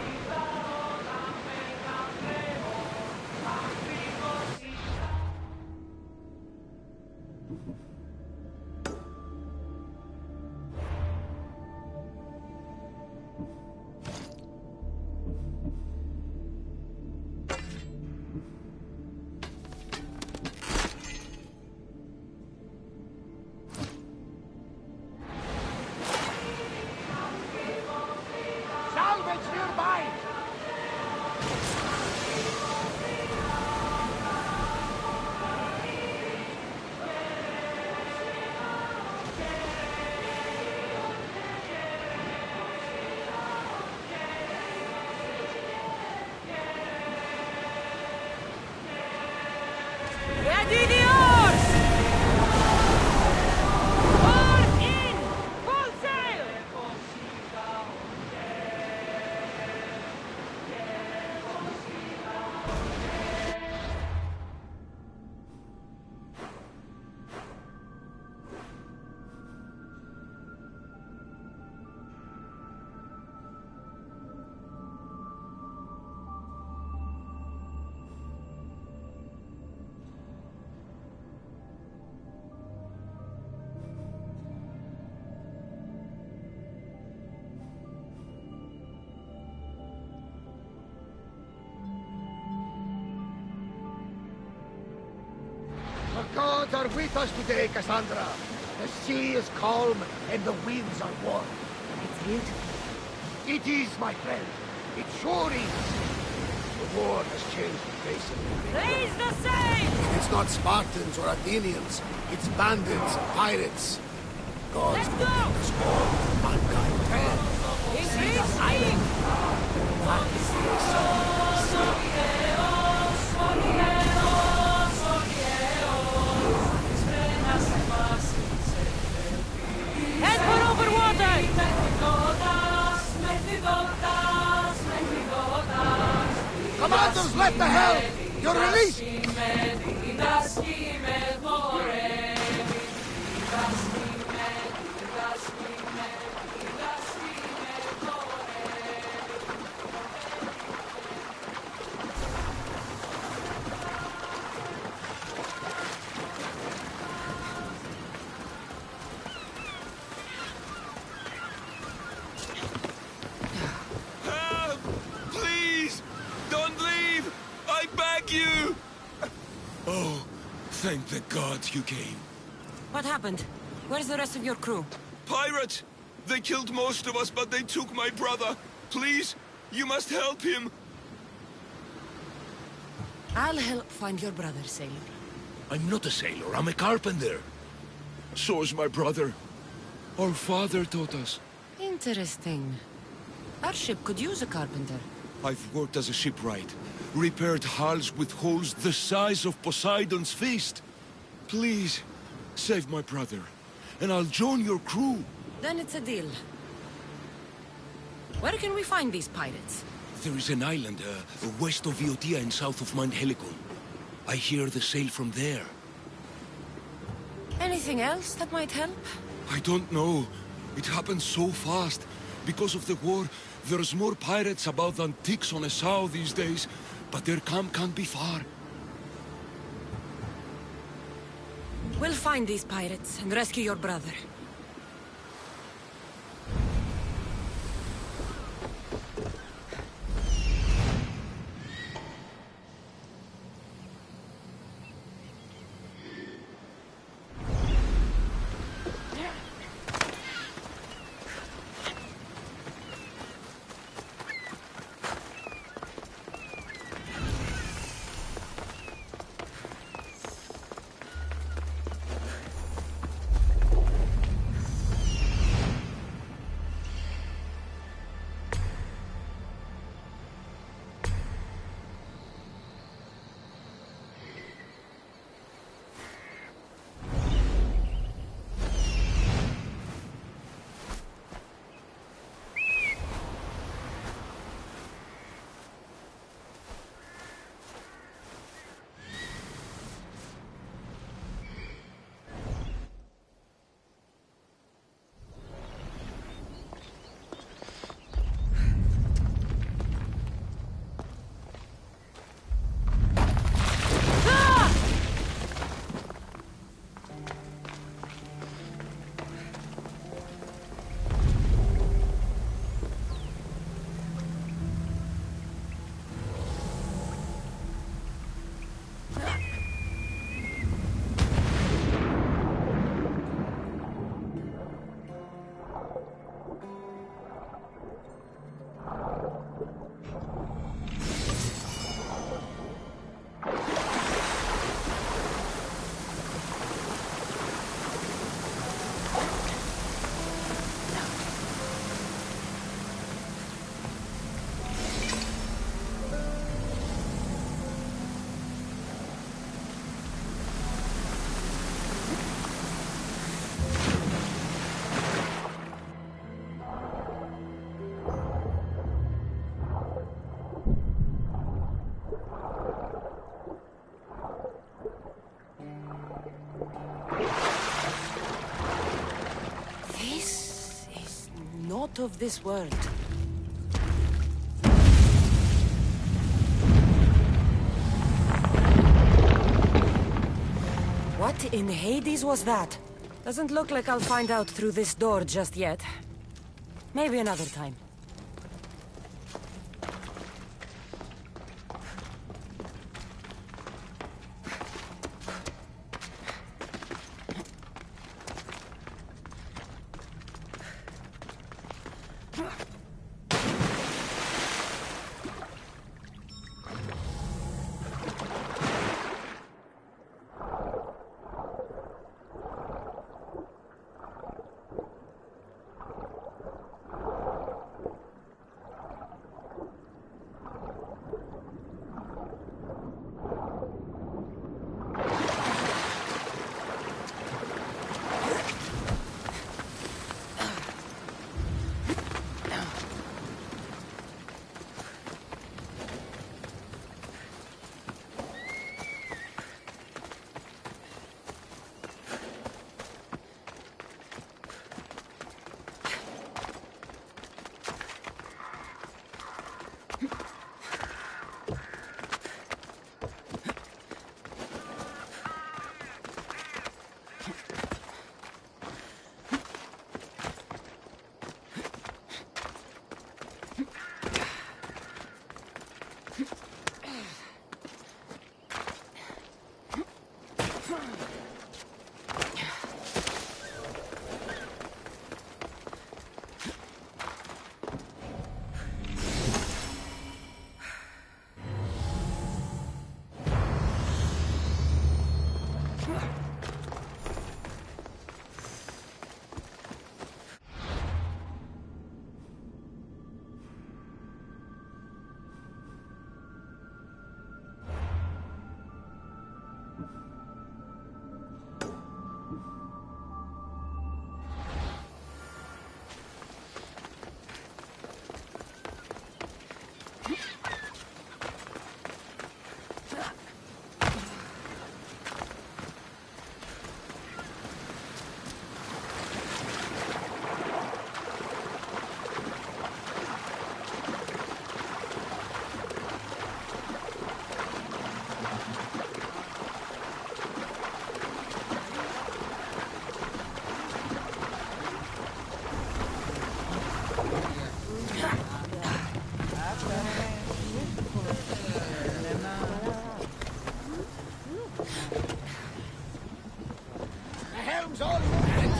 Salvage nearby! Ready the oars! Oars in! Full sail! The gods are with us today, Cassandra. The sea is calm and the winds are warm. It's beautiful. It is, my friend. It sure is. The war has changed the face of the great Raise world. the sail! It's not Spartans or Athenians. It's bandits and pirates. Gods Let's protect go! us all from mankind. Increase speed! Head for over water! Commanders, let the helm! You're released! Help! Please! Don't leave! I beg you! Oh, thank the gods you came. What happened? Where's the rest of your crew? Pirates! They killed most of us, but they took my brother. Please, you must help him. I'll help find your brother, sailor. I'm not a sailor, I'm a carpenter. So's my brother. Our father taught us. Interesting. Our ship could use a carpenter. I've worked as a shipwright. Repaired hulls with holes the size of Poseidon's fist. Please, save my brother, and I'll join your crew. Then it's a deal. Where can we find these pirates? There is an island, west of Iotia and south of Mount Helicon. I hear the sail from there. Anything else that might help? I don't know. It happened so fast. Because of the war, there's more pirates about than ticks on a sow these days, but their camp can't be far. We'll find these pirates and rescue your brother. not of this world. What in Hades was that? Doesn't look like I'll find out through this door just yet. Maybe another time.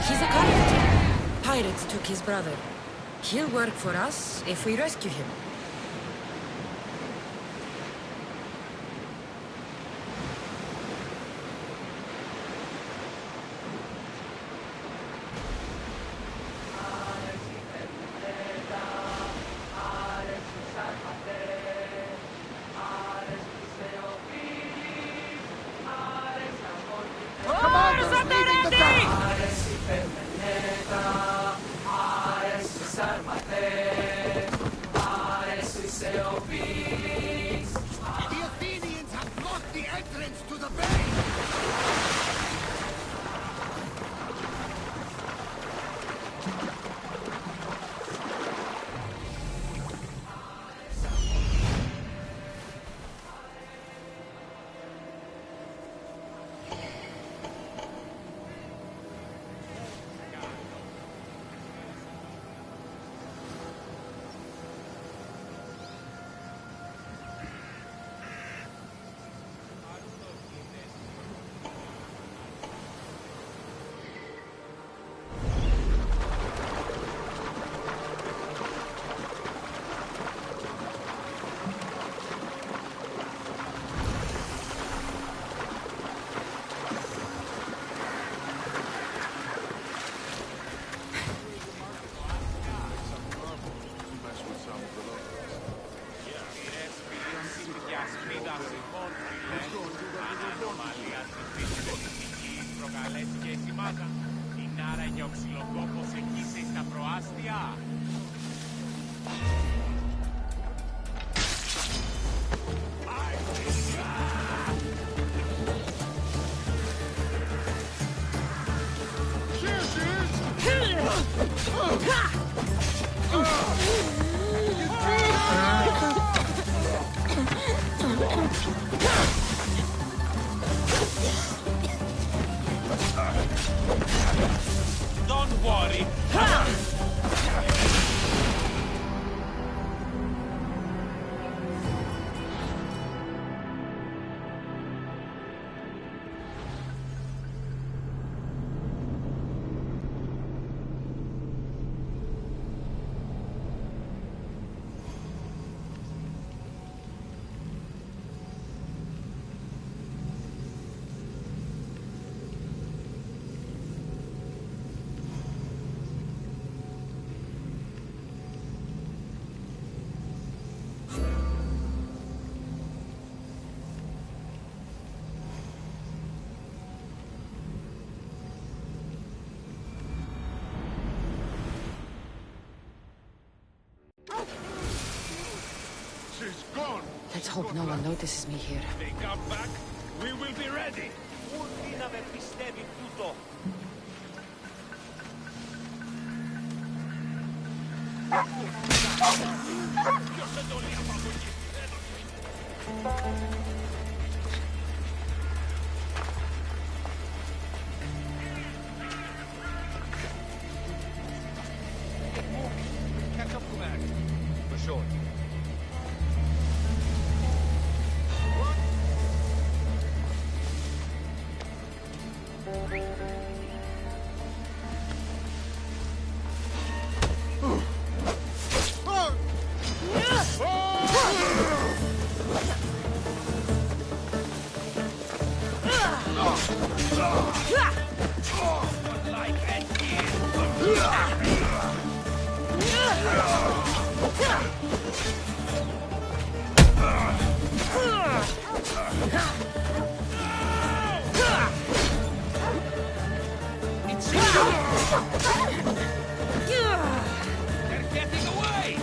He's a carpenter. Pirates took his brother. He'll work for us if we rescue him. worry. She's gone. Let's hope no one notices me here. They come back, we will be ready. Catch up, command. For sure. They're getting away!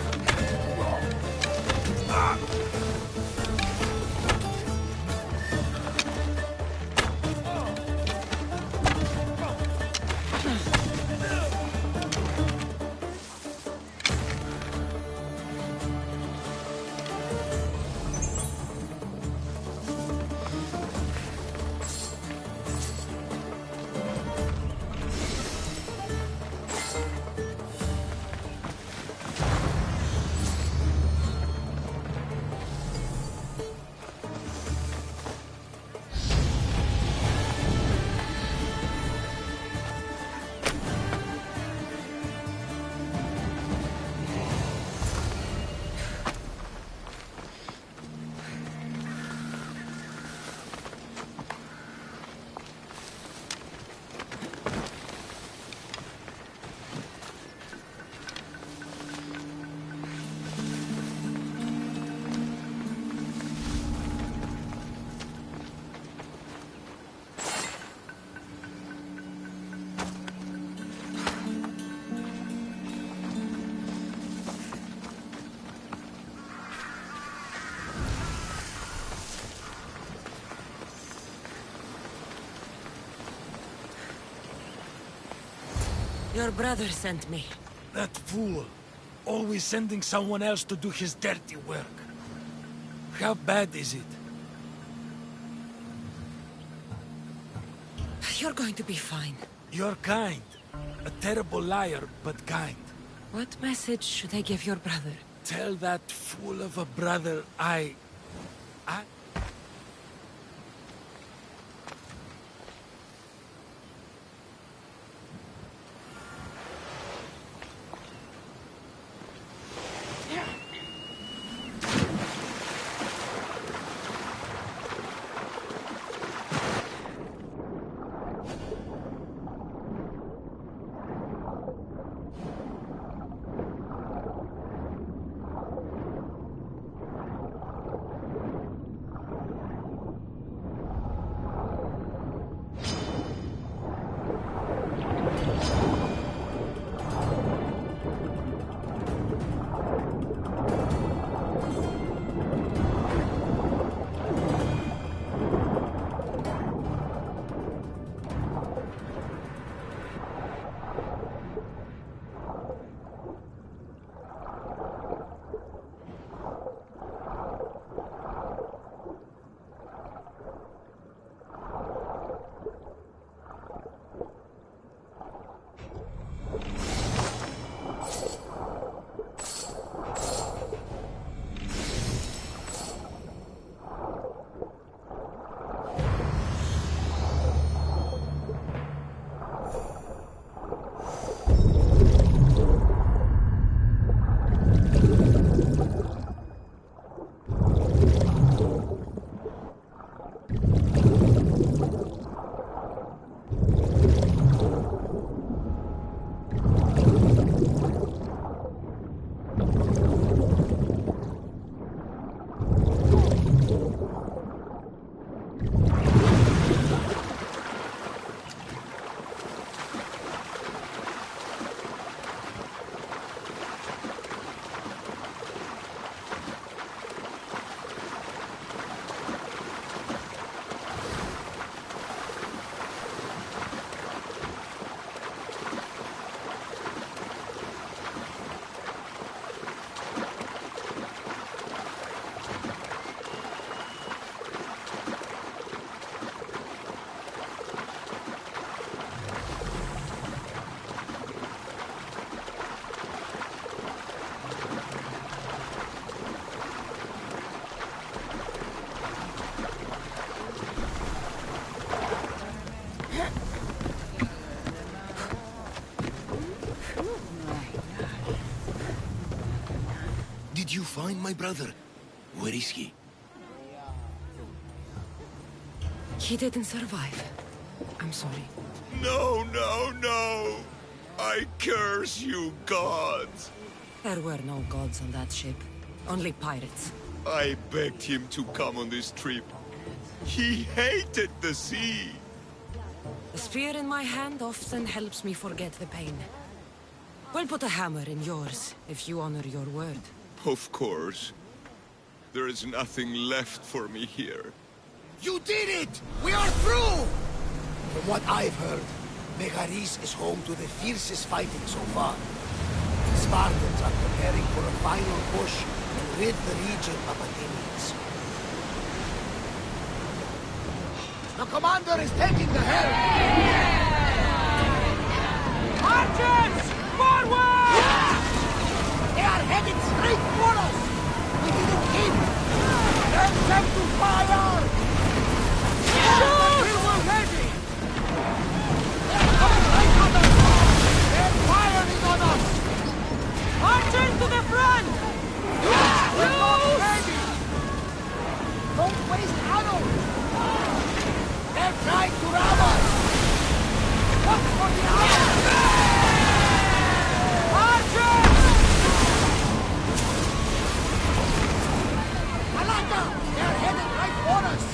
Your brother sent me. That fool. Always sending someone else to do his dirty work. How bad is it? You're going to be fine. You're kind. A terrible liar, but kind. What message should I give your brother? Tell that fool of a brother I... Did you find my brother? Where is he? He didn't survive. I'm sorry. No, no, no! I curse you, gods! There were no gods on that ship. Only pirates. I begged him to come on this trip. He hated the sea. The spear in my hand often helps me forget the pain. We'll put a hammer in yours, if you honor your word. Of course. There is nothing left for me here. You did it! We are through! From what I've heard, Megaris is home to the fiercest fighting so far. The Spartans are preparing for a final push to rid the region of Athenians. The commander is taking the helm! Archers! Forward! They are headed straight for us! We didn't keep! Send them to fire! Shoot! We're ready! They're coming right on us! They're firing on us! Archers to the front! We're not ready! Don't waste arrows! They're trying to ram us! Watch for the arrows! Archers! Alaka! They're headed right for us!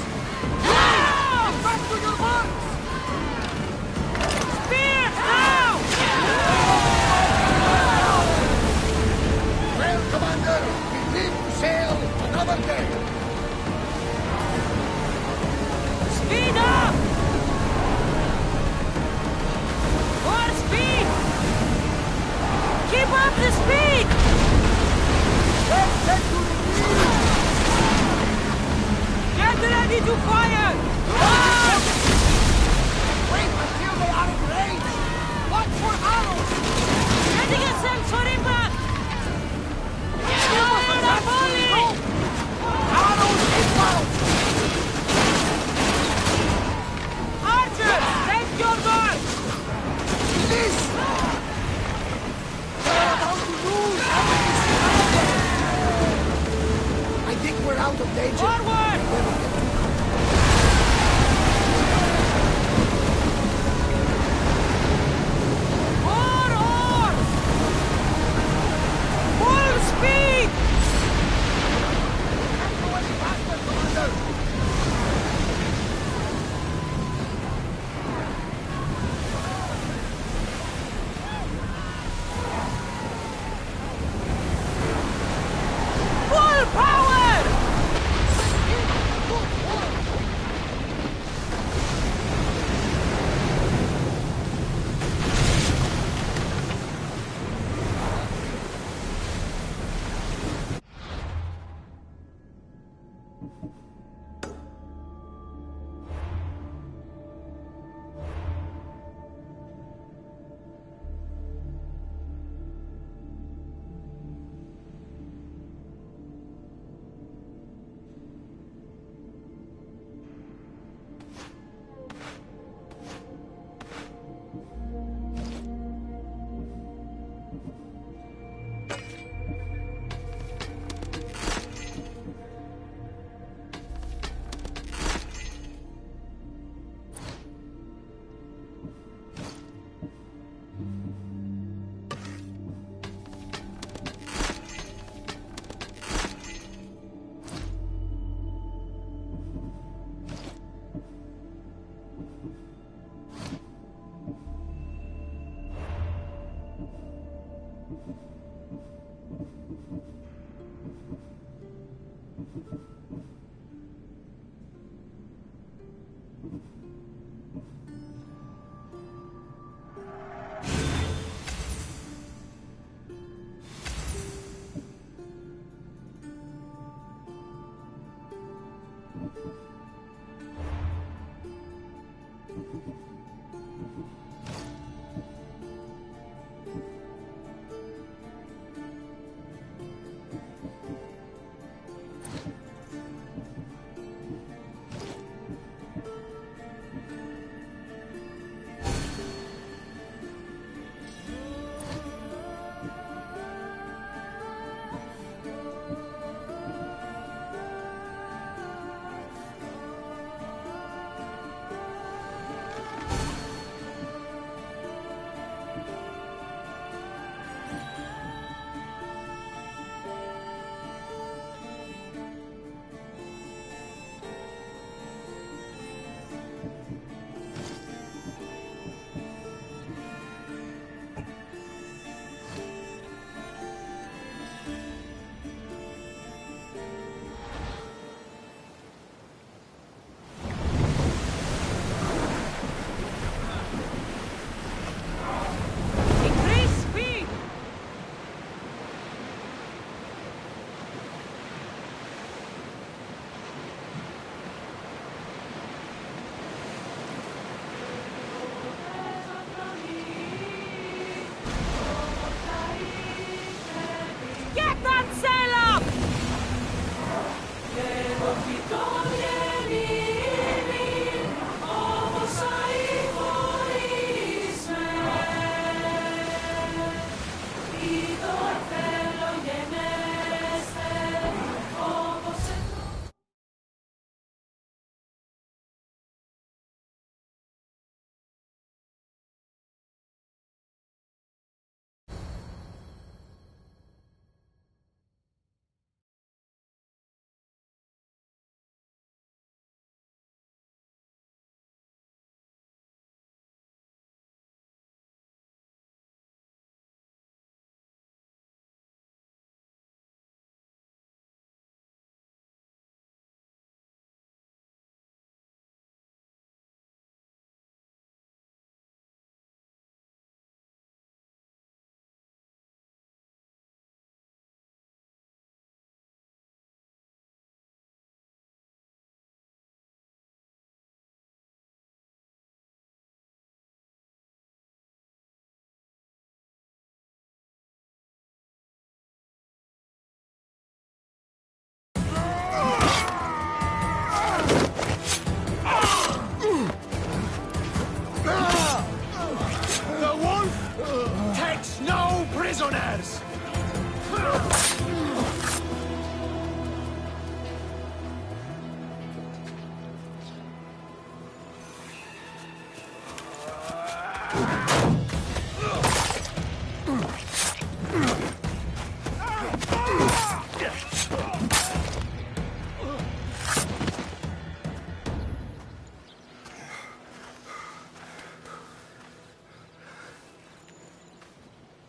theirs!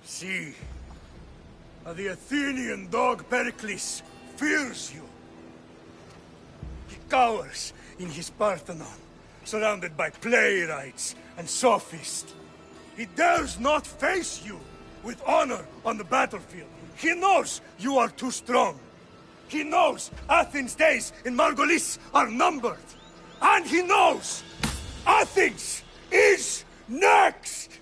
See, the Athenian dog Pericles fears you. He cowers in his Parthenon, surrounded by playwrights and sophists. He dares not face you with honor on the battlefield. He knows you are too strong. He knows Athens' days in Margolis are numbered. And he knows Athens is next!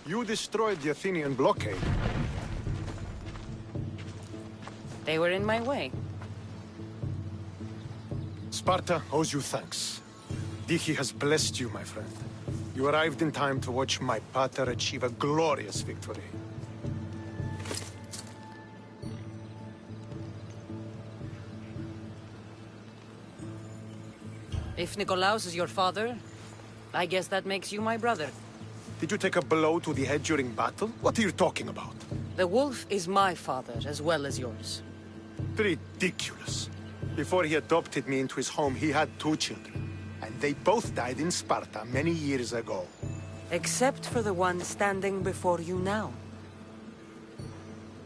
You destroyed the Athenian blockade. They were in my way. Sparta owes you thanks. Diki has blessed you, my friend. You arrived in time to watch my pater achieve a glorious victory. If Nikolaos is your father, I guess that makes you my brother. Did you take a blow to the head during battle? What are you talking about? The wolf is my father as well as yours. Ridiculous. Before he adopted me into his home, he had 2 children. And they both died in Sparta many years ago. Except for the one standing before you now.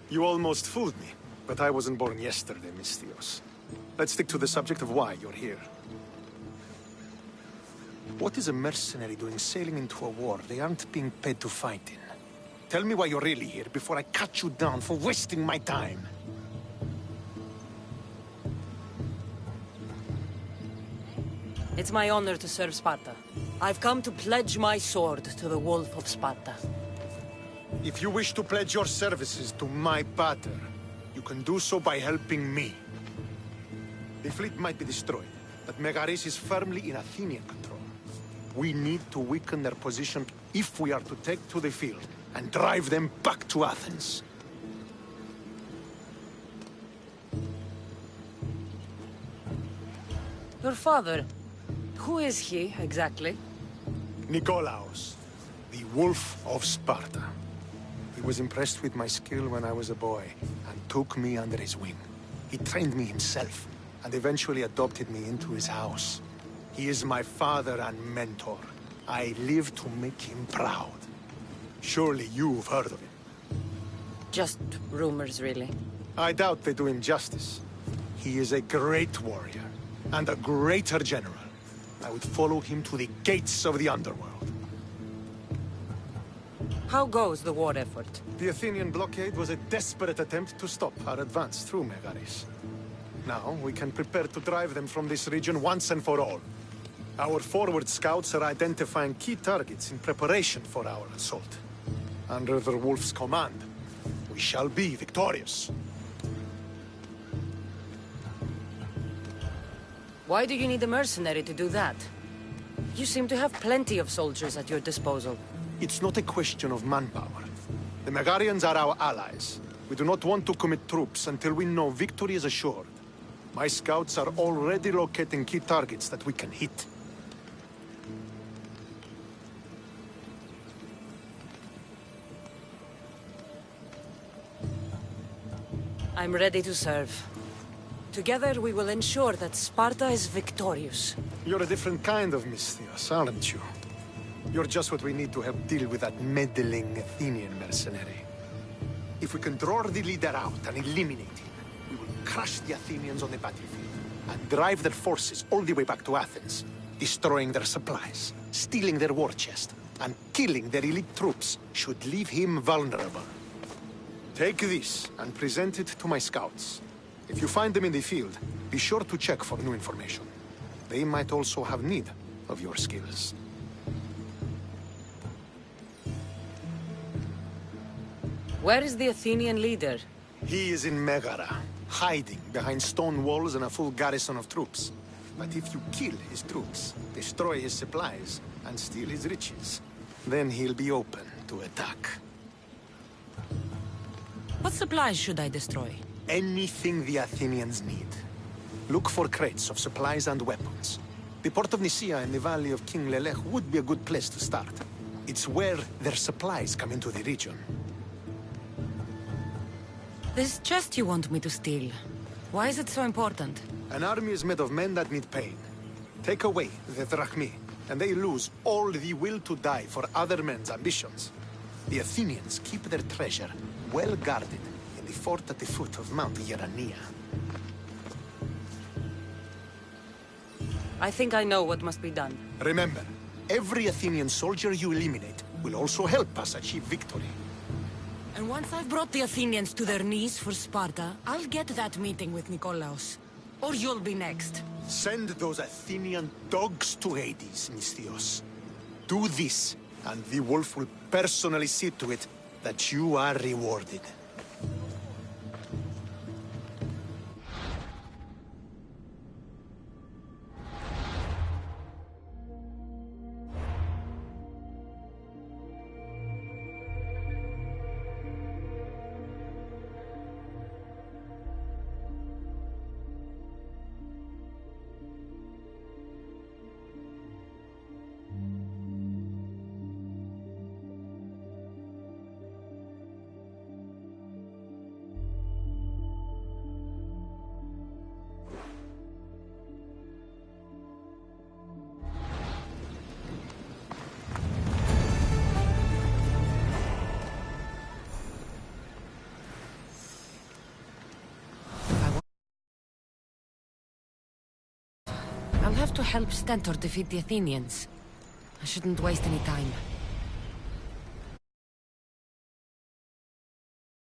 You almost fooled me, but I wasn't born yesterday, Mystios. Let's stick to the subject of why you're here. What is a mercenary doing sailing into a war they aren't being paid to fight in? Tell me why you're really here before I cut you down for wasting my time. It's my honor to serve Sparta. I've come to pledge my sword to the Wolf of Sparta. If you wish to pledge your services to my pater, you can do so by helping me. The fleet might be destroyed, but Megaris is firmly in Athenian control. We need to weaken their position if we are to take to the field and drive them back to Athens. Your father, who is he exactly? Nikolaos, the Wolf of Sparta. He was impressed with my skill when I was a boy and took me under his wing. He trained me himself and eventually adopted me into his house. He is my father and mentor. I live to make him proud. Surely you've heard of him. Just rumors, really. I doubt they do him justice. He is a great warrior and a greater general. I would follow him to the gates of the underworld. How goes the war effort? The Athenian blockade was a desperate attempt to stop our advance through Megaris. Now we can prepare to drive them from this region once and for all. Our forward scouts are identifying key targets in preparation for our assault. Under the Wolf's command, we shall be victorious. Why do you need a mercenary to do that? You seem to have plenty of soldiers at your disposal. It's not a question of manpower. The Megarians are our allies. We do not want to commit troops until we know victory is assured. My scouts are already locating key targets that we can hit. I'm ready to serve. Together we will ensure that Sparta is victorious. You're a different kind of Mystios, aren't you? You're just what we need to help deal with that meddling Athenian mercenary. If we can draw the leader out and eliminate him, we will crush the Athenians on the battlefield and drive their forces all the way back to Athens, destroying their supplies, stealing their war chest, and killing their elite troops should leave him vulnerable. Take this and present it to my scouts. If you find them in the field, be sure to check for new information. They might also have need of your skills. Where is the Athenian leader? He is in Megara, hiding behind stone walls and a full garrison of troops. But if you kill his troops, destroy his supplies, and steal his riches, then he'll be open to attack. What supplies should I destroy? Anything the Athenians need. Look for crates of supplies and weapons. The port of Nicaea in the valley of King Lelech would be a good place to start. It's where their supplies come into the region. This chest you want me to steal. Why is it so important? An army is made of men that need pain. Take away the drachmi, and they lose all the will to die for other men's ambitions. The Athenians keep their treasure well guarded in the fort at the foot of Mount Yerania. I think I know what must be done. Remember, every Athenian soldier you eliminate will also help us achieve victory. And once I've brought the Athenians to their knees for Sparta, I'll get that meeting with Nikolaos. Or you'll be next. Send those Athenian dogs to Hades, Misthios. Do this, and the wolf will personally see to it that you are rewarded. I'll have to help Stentor defeat the Athenians. I shouldn't waste any time.